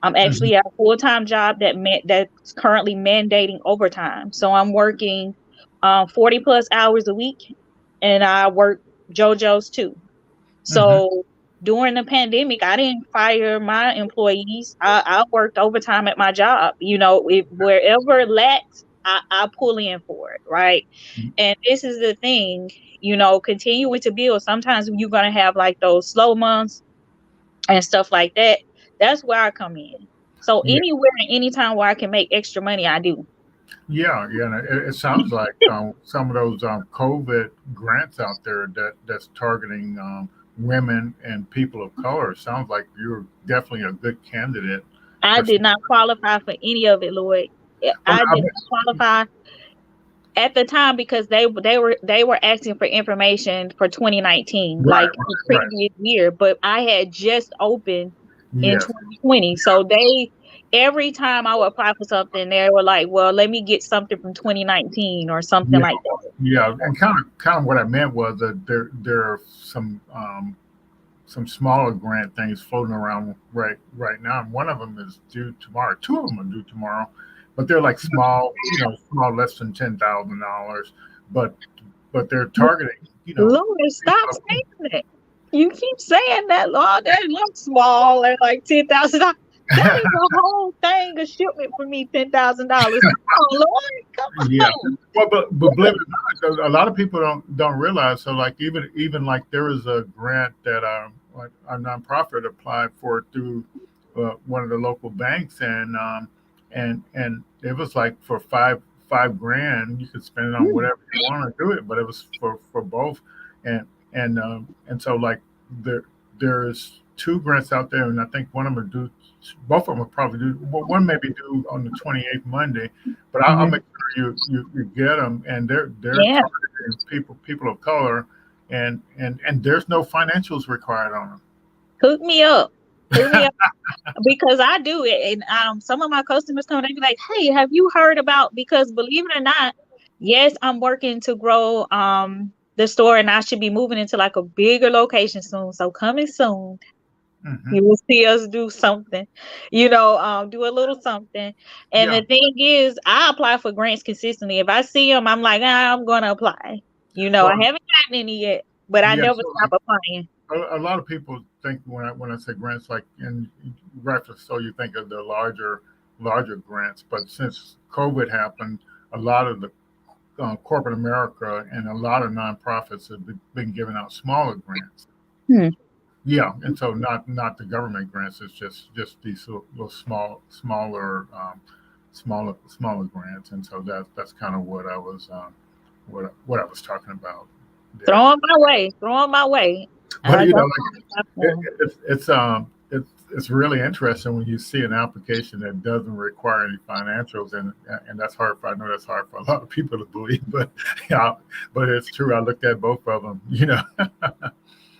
I'm Hmm. actually at a full time job that's currently mandating overtime. So I'm working 40 plus hours a week, and I work JoJo's too. Hmm. So during the pandemic, I didn't fire my employees. I worked overtime at my job. If wherever it lacks, I pull in for it, right? And this is the thing, continuing to build. Sometimes you're gonna have like those slow months and stuff like that. That's where I come in. So Yeah. anywhere and anytime where I can make extra money, I do. Yeah, yeah. And it sounds like some of those COVID grants out there that's targeting women and people of color. Sounds like you're definitely a good candidate I for. did not qualify for any of it, Lloyd. I I did mean, not qualify at the time because they were asking for information for 2019, right, like the right, right. previous year, but I had just opened in Yes. 2020. So they every time I would apply for something, they were like, "Well, let me get something from 2019 or something Yeah. like that." Yeah. And kind of what I meant was that there are some smaller grant things floating around right now, and one of them is due tomorrow. Two of them are due tomorrow, but they're like small, small, less than $10,000, but they're targeting, Lord, stop people. saying that. You keep saying that, Lord. They look small. They're like $10,000. That is a whole thing, a shipment for me, $10,000. Come on, Lord, come Yeah. on. Well, but believe it or not, a lot of people don't realize. So like even like there is a grant that like a nonprofit applied for through one of the local banks, and it was like for five grand you could spend it on Mm, whatever you want to do it, but it was for both, and and so like there there's two grants out there, and I think one of them are due. Both of them are probably due. Well, one may be due on the 28th Monday, but I'll mhm. make sure you get them, and they're Yeah, targeting people of color, and there's no financials required on hook me up. Hook me them. up because I do it. And some of my customers come and they be like, "Hey, have you heard about?" Because believe it or not, yes, I'm working to grow the store, and I should be moving into like a bigger location soon. So coming soon. Hmm. You will see us do something, do a little something. And Yeah, the thing is, I apply for grants consistently. If I see them, I'm like, I'm going to apply. I well, haven't gotten any yet, but I yeah. never So stop applying. a lot of people think when I say grants, like, and rightfully so, you think of the larger grants, but since COVID happened, a lot of the corporate America and a lot of nonprofits have been giving out smaller grants. Hmm. Yeah, and so not the government grants. It's just these little smaller grants, and so that's kind of what I was what I was talking about there. Throw them my way. Throw them my way. But I don't like apply for 'em. it's really interesting when you see an application that doesn't require any financials, and that's hard for I know that's hard for a lot of people to believe, but yeah, but it's true. I looked at both of them,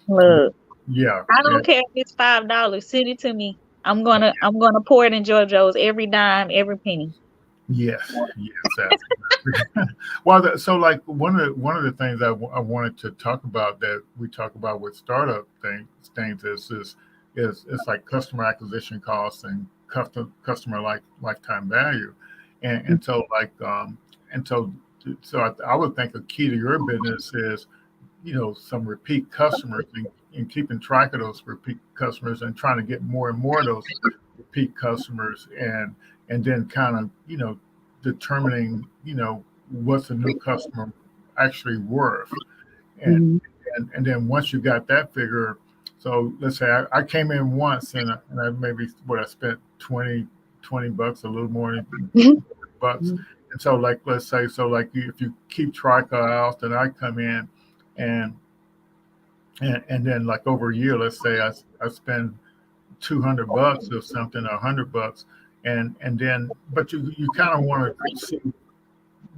Look, Yeah, I yeah. don't care if it's $5. Send it to me. I'm gonna pour it in JoJo's every dime, every penny. Yes, yes, absolutely. Well, so like one of the things I wanted to talk about that we talk about with startup things is it's like customer acquisition costs and customer lifetime value, and so like and so I would think a key to your business is some repeat customers and keeping track of those repeat customers and trying to get more and more of those repeat customers and then kind of determining what's a new customer actually worth and Mhm. and then once you got that figure, so let's say I came in once and I maybe what I spent 20 bucks, a little more than bucks. And so like let's say so like if you keep track of how often I come in and and then like over a year, let's say I spend 200 bucks or something, or 100 bucks, and then but you kind of want to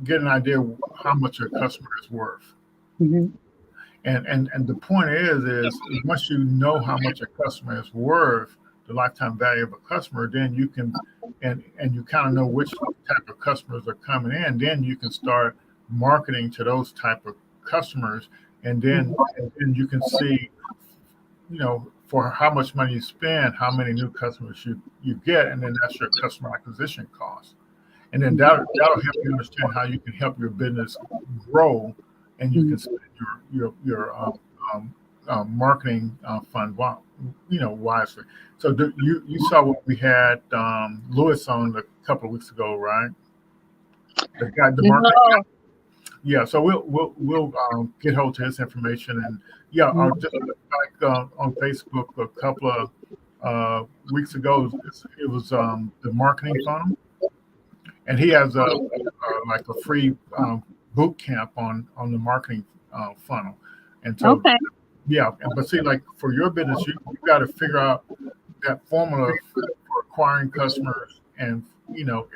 get an idea of how much your customer is worth. Mhm. And the point is once you know how much a customer is worth, the lifetime value of a customer, then you can and you kind of know which type of customers are coming in, then you can start marketing to those type of customers, and you can see, for how much money you spend, how many new customers you get, and then that's your customer acquisition cost. And then that'll help you understand how you can help your business grow, and you can spend your marketing fund wisely. So you saw what we had Lewis on a couple of weeks ago, right? The marketing. No. Yeah, so we'll get hold to his information, and yeah, I'll just like on Facebook a couple of weeks ago. It was the marketing funnel, and he has a like a free boot camp on the marketing funnel. And so, Okay. yeah, but see, like for your business, you got to figure out that formula for acquiring customers, and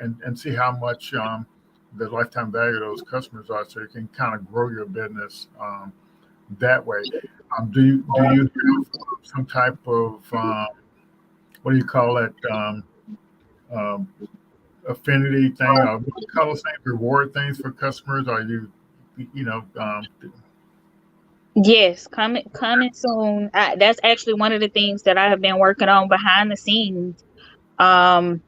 and see how much the lifetime value of those customers are, so you can kind of grow your business that way. Do you have some type of what do you call it, um, affinity thing, or what do you call those things, reward things for customers? Are you know Yes, coming soon. That's actually one of the things that I have been working on behind the scenes. Um,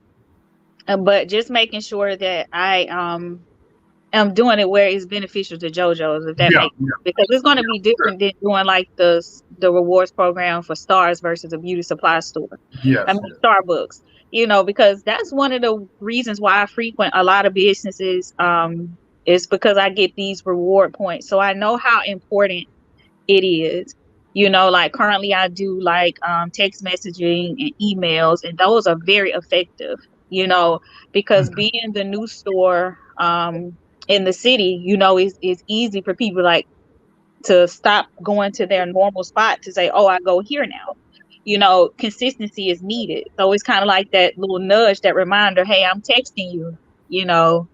but just making sure that I am doing it where it's beneficial to JoJo's, if that yeah, makes sense. Because it's going to be sure. different than doing like the rewards program for stars versus a beauty supply store. I Yes, mean Starbucks, because that's one of the reasons why I frequent a lot of businesses. Is because I get these reward points. So I know how important it is. Like currently I do like text messaging and emails, and those are very effective, because mhm, being the new store in the city, it's easy for people like to stop going to their normal spot to say, oh, I go here now. Consistency is needed. So it's kind of like that little nudge, that reminder, hey, I'm texting you, you know.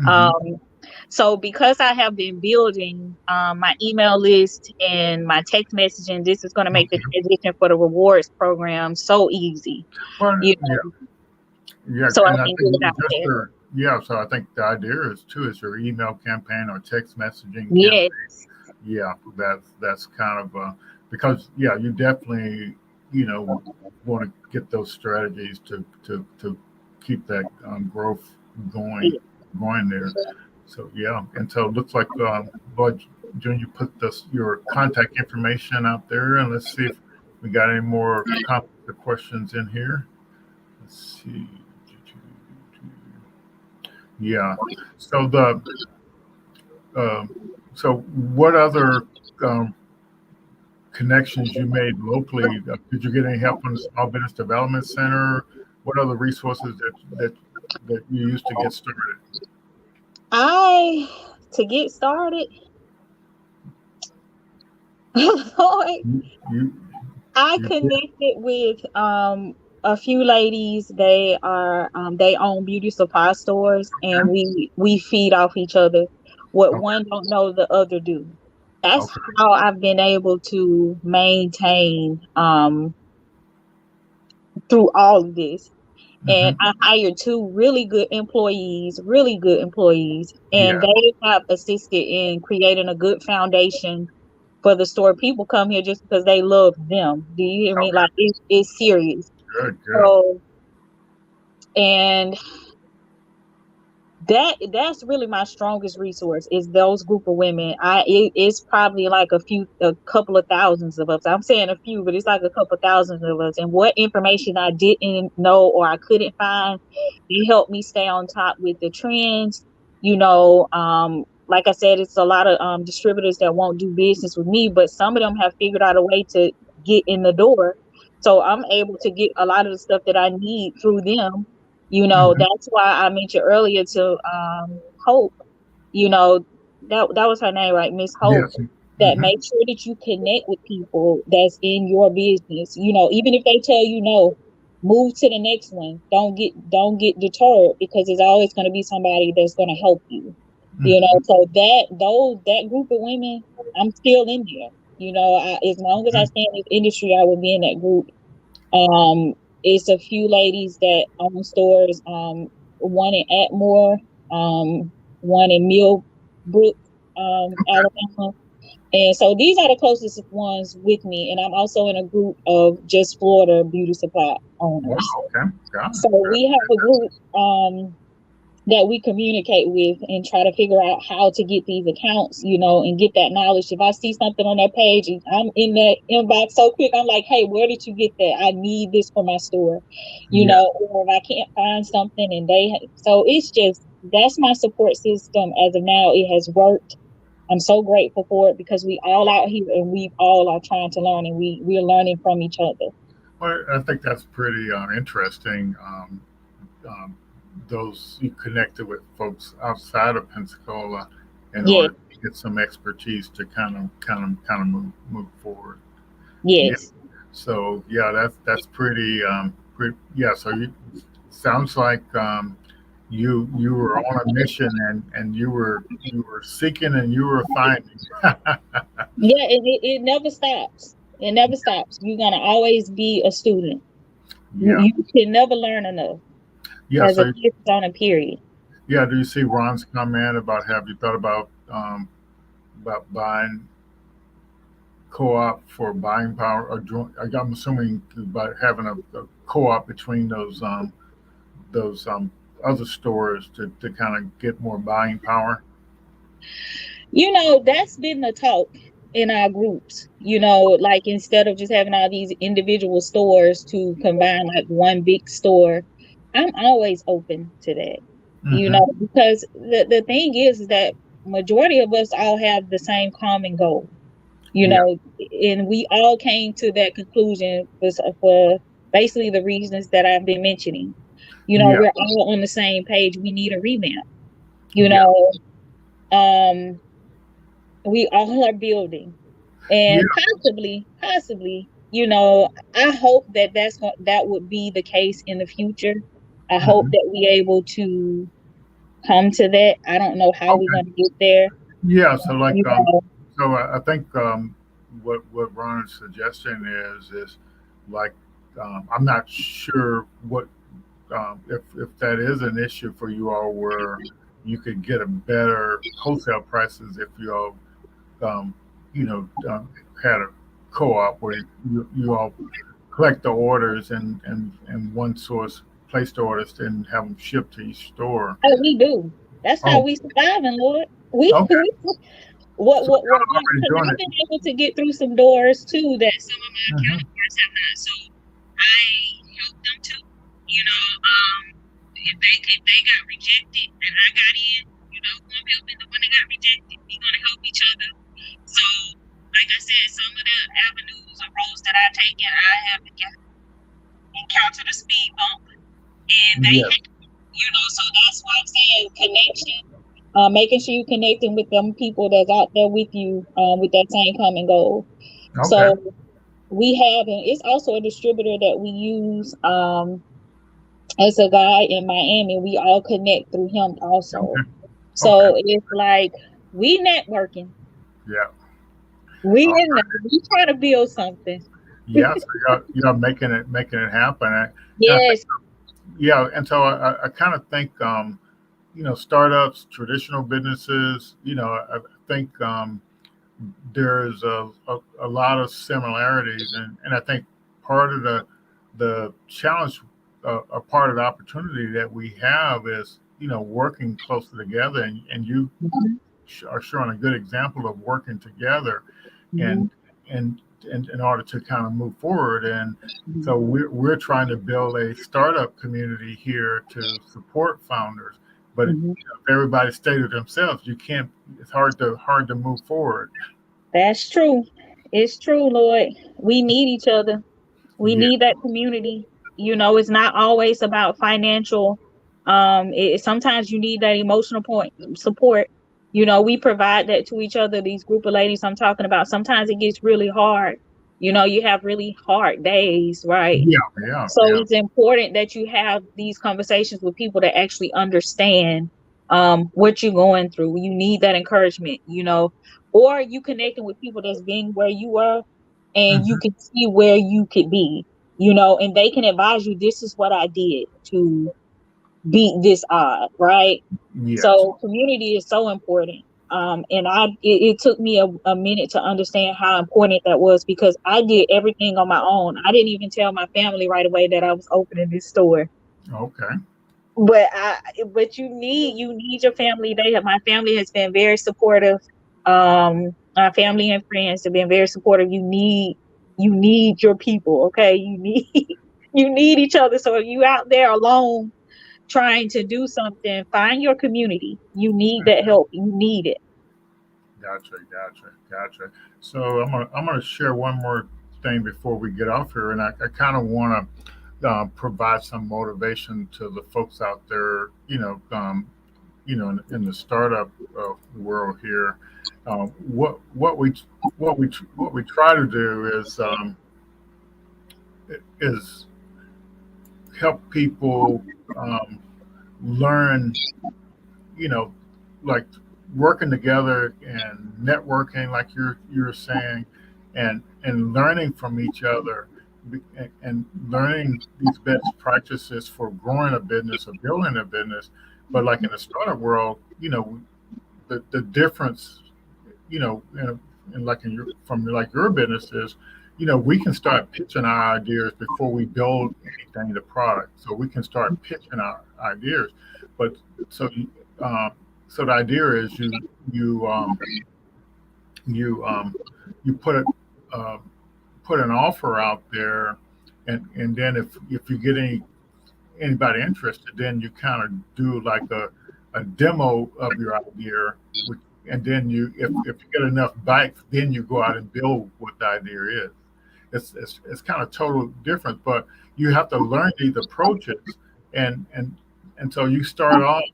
Um, mhm. so because I have been building my email list and my text messaging, this is going to make the Okay. transition for the rewards program so easy, Well, you yeah, know, yeah, so I and I can get think it out just there. your yeah. So I think the idea is your email campaign or text messaging campaign. Yes. Yeah, that's kind of because yeah, you definitely want to get those strategies to keep that growth going going there. So yeah, and so it looks like Bud June, you put your contact information out there, and let's see if we got any more comments or questions in here. Let's see. Yeah. So um, so what other um, connections you made locally? Did you get any help from the Small Business Development Center? What other resources that you used to get started? To get started, Lord, You I you did? connected with a few ladies. They own beauty supply stores, and we feed off each other. What Okay. one don't know, the other do. That's Okay. how I've been able to maintain through all of this. And Hmm. I hired two really good employees, and Yeah. they have assisted in creating a good foundation for the store. People come here just because they love them. Do you hear me? Okay. Like it's serious. Good. Good. So, and that's really my strongest resource is those group of women. It's probably like a couple of thousands of us. I'm saying a few, but it's like a couple of thousands of us. And what information I didn't know or I couldn't find, it helped me stay on top with the trends. Like I said, it's a lot of distributors that won't do business with me, but some of them have figured out a way to get in the door. So I'm able to get a lot of the stuff that I need through them. Hmm. That's why I mentioned earlier to Hope, you know, that was her name, right? Miss Hope, Yes. that Hmm. make sure that you connect with people that's in your business. Even if they tell you no, move to the next one. Don't get deterred, because there's always going to be somebody that's going to help you. Hmm. So that group of women, I'm still in there. As long as I stay in this industry, I will be in that group. Um, it's a few ladies that own stores, one in Atmore, one in Millbrook, Alabama. And so these are the closest ones with me. And I'm also in a group of just Florida beauty supply Wow. owners. Okay. Got it. So we have a group that we communicate with and try to figure out how to get these accounts, and get that knowledge. If I see something on their page, I'm in that inbox so quick, I'm like, hey, where did you get that? I need this for my store, Yeah. or if I can't find something so it's just, that's my support system as of now. It has worked. I'm so grateful for it because we all out here and we all are trying to learn, and we're learning from each other. Well, I think that's pretty interesting. Um, those you connected with folks outside of Pensacola in Yes, order to get some expertise to kind of move forward. Yeah. yes. So yeah, that's pretty. Yeah. So you sounds like you were on a mission and you were seeking and you were finding. Yeah, it never stops. It never stops. You're gonna always be a student. You, Yeah. you can never learn enough. Yeah. As a So kid on a period. yeah, do you see Ron's comment about have you thought about buying co-op for buying power or joint? I'm assuming about having a co-op between those other stores to kind of get more buying power. That's been the talk in our groups. Like instead of just having all these individual stores to combine like one big store, I'm always open to that. Hmm. Because the thing is that majority of us all have the same common goal. you Yeah. know, and we all came to that conclusion for basically the reasons that I've been mentioning. Yeah. We're all on the same page. We need a revamp. You Yeah. know, um, we all are building, Yeah. and possibly, I hope that that would be the case in the future. I hope Hmm. that we able to come to that. I don't know how we're Okay. going to get there. Yeah. So like You know, so I think what Ron is suggesting is like I'm not sure what if that is an issue for you all where you could get a better wholesale prices if you all um, had a co-op where you all collect the orders and one source place the orders and have them shipped to each store. oh, we do. That's how Oh, we surviving, Lord. We, okay. we what So what what you're already because doing I've it. been able to get through some doors too that some of my Hmm. counterparts have not. So I help them too. If they got rejected and I got in, who I'm helping, the one that got rejected, we gonna help each other. So like I said, some of the avenues or roads that I've taken, I have encountered a speed bump and they Yes. have, so that's why I'm saying connection. Making sure you're connecting with them people that's out there with you, with that same common goal. Okay. So we have, and it's also a distributor that we use, as a guy in Miami. We all connect through him also. Okay. Okay. So it's like we networking. Yeah. We All in there. right. We trying to build something. Yeah. So you're making it happen. And I think Yes. yeah. And so I kind of think startups, traditional businesses. I think there's a lot of similarities, and I think part of the challenge, a part of the opportunity that we have is working closer together, and you Mhm. are showing a good example of working together, Mhm. and and in order to kind of move forward. And Mhm. so we're trying to build a startup community here to support founders. But Mhm. if everybody stay to themselves, you can't. It's hard to move forward. That's true. It's true, Lord. We need each other. We Yeah. need that community. It's not always about financial. Sometimes you need that emotional point support. We provide that to each other. These group of ladies I'm talking about. Sometimes it gets really hard. You have really hard days, right? Yeah. Yeah. So Yeah. it's important that you have these conversations with people that actually understand what you're going through. You need that encouragement, or you connecting with people that's been where you were and you Hmm. can see where you could be, and they can advise you, this is what I did to beat this odd, right? Yes. So community is so important. And it took me a minute to understand how important that was because I did everything on my own. I didn't even tell my family right away that I was opening this store. Okay. But you need your family. My family has been very supportive. My family and friends have been very supportive. You need your people, okay? You need each other. So if you out there alone trying to do something, find your community. You need that help. You need it. Gotcha. Gotcha. Gotcha. So I'm gonna share one more thing before we get off here, and I kind of want to provide some motivation to the folks out there, in the startup world here. What we try to do is help people learn, like working together and networking, like you're saying, and learning from each other, and learning these best practices for growing a business or building a business. But like in the startup world, the difference, and like from like your business is, we can start pitching our ideas before we build anything, the product. So we can start pitching our ideas. But so so the idea is you put an offer out there, and then if you get anybody interested, then you kind of do like a demo of your idea, and then if you get enough bites, then you go out and build what the idea is. It's kind of total different, but you have to learn these approaches, and so you start off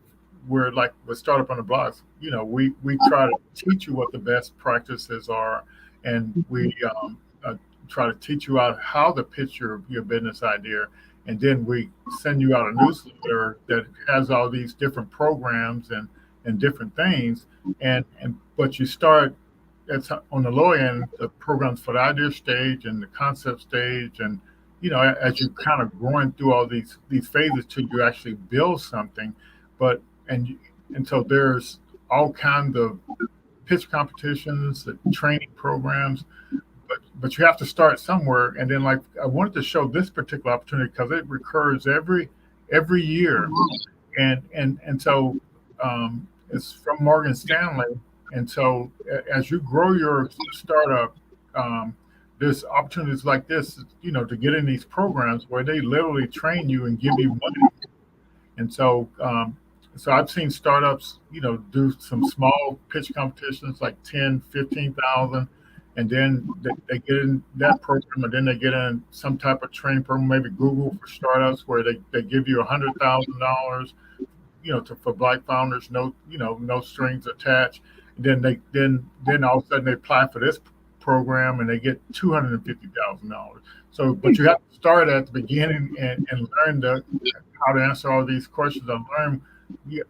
where, like with Startup on the Blocks, we try to teach you what the best practices are, and we try to teach you out how to pitch your business idea. And then we send you out a newsletter that has all these different programs and different things. But you start on the low end, the programs for the idea stage and the concept stage, and as you kind of growing through all these phases till you actually build something. But and so there's all kinds of pitch competitions, training programs. But you have to start somewhere, and then like I wanted to show this particular opportunity because it recurs every year, and so it's from Morgan Stanley, and so as you grow your startup, there's opportunities like this, to get in these programs where they literally train you and give you money, and so I've seen startups, do some small pitch competitions like 10, 15,000. And then they get in that program, and then they get in some type of training program, maybe Google for startups, where they give you $100,000, for Black founders, no strings attached. And then all of a sudden they apply for this program and they get $250,000. So, but you have to start at the beginning and learn how to answer all these questions, and learn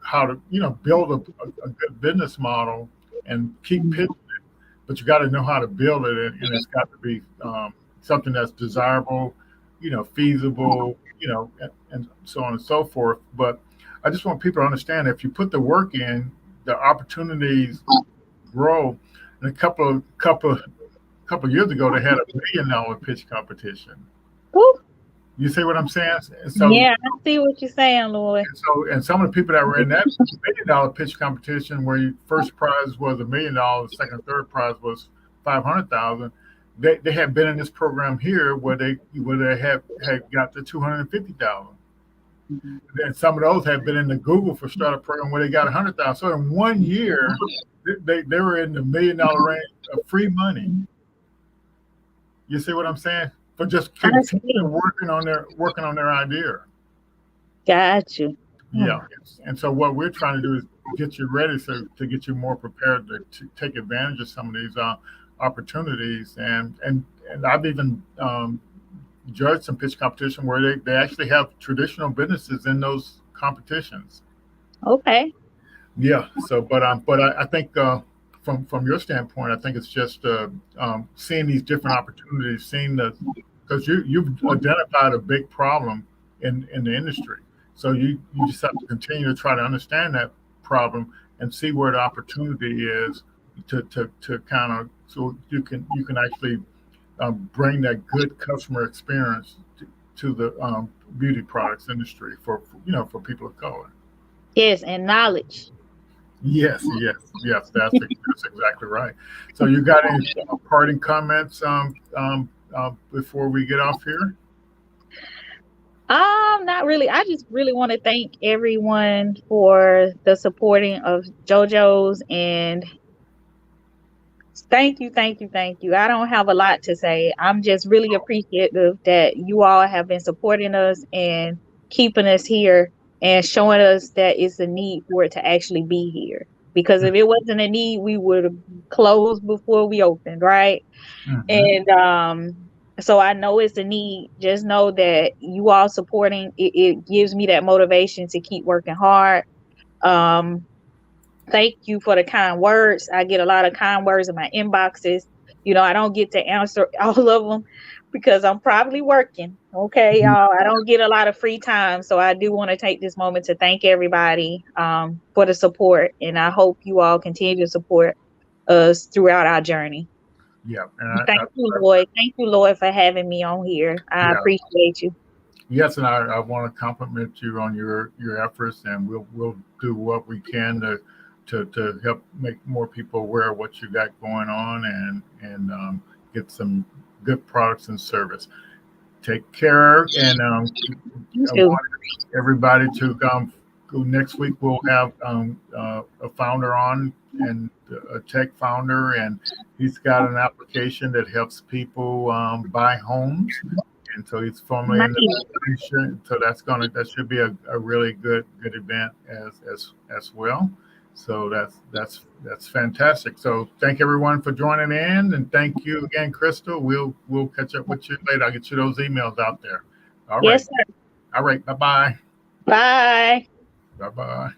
how to build a good business model and keep pitching. But you got to know how to build it, and it's got to be something that's desirable, feasible, and so on and so forth. But I just want people to understand, if you put the work in, the opportunities grow. And a couple of years ago, they had $1 million pitch competition. Ooh. You see what I'm saying? So, yeah, I see what you're saying, Lloyd. And some of the people that were in that $1 million pitch competition, where your first prize was $1 million, second and third prize was $500,000. They had been in this program here where they had got the $250,000. Mm-hmm. Then some of those had been in the Google for Startup program where they got $100,000. So in 1 year, they were in the $1 million range of free money. You see what I'm saying? For just continuing working on their idea. Got you. Yeah. And so what we're trying to do is get you ready to get you more prepared to take advantage of some of these opportunities. And I've even judged some pitch competition where they actually have traditional businesses in those competitions. Okay. Yeah. So, but I think from your standpoint, I think it's just seeing these different opportunities, because you've identified a big problem in the industry. So you just have to continue to try to understand that problem and see where the opportunity is to kind of, so you can actually bring that good customer experience to the beauty products industry for people of color. Yes, and knowledge. Yes, that's exactly right. So you got any parting comments before we get off here? Not really. I just really want to thank everyone for the supporting of JoJo's and Thank you, thank you, thank you. I don't have a lot to say. I'm just really appreciative that you all have been supporting us and keeping us here and showing us that it's a need for it to actually be here. Because if it wasn't a need, we would have closed before we opened, right? Mm-hmm. And so I know it's a need. Just know that you all supporting it gives me that motivation to keep working hard. Um, Thank you for the kind words. I get a lot of kind words in my inboxes. I don't get to answer all of them because I'm probably working. Okay, y'all. I don't get a lot of free time. So I do want to take this moment to thank everybody for the support. And I hope you all continue to support us throughout our journey. Yeah, and Thank you, Lloyd. Thank you, Lloyd, for having me on here. I yeah, appreciate you. yes, and I want to compliment you on your efforts, and we'll do what we can to help make more people aware of what you got going on, and get some good products and service. Take care, and You I too. want everybody to go next week. We'll have a founder on, and a tech founder, and he's got an application that helps people buy homes, and so he's formerly in the Nice. insurance. So that should be a really good event as well. So that's fantastic. So thank everyone for joining in, and thank you again, Crystal. We'll catch up with you later. I'll get you those emails out there. All right. Yes, sir. All right. Bye bye. Bye. Bye bye.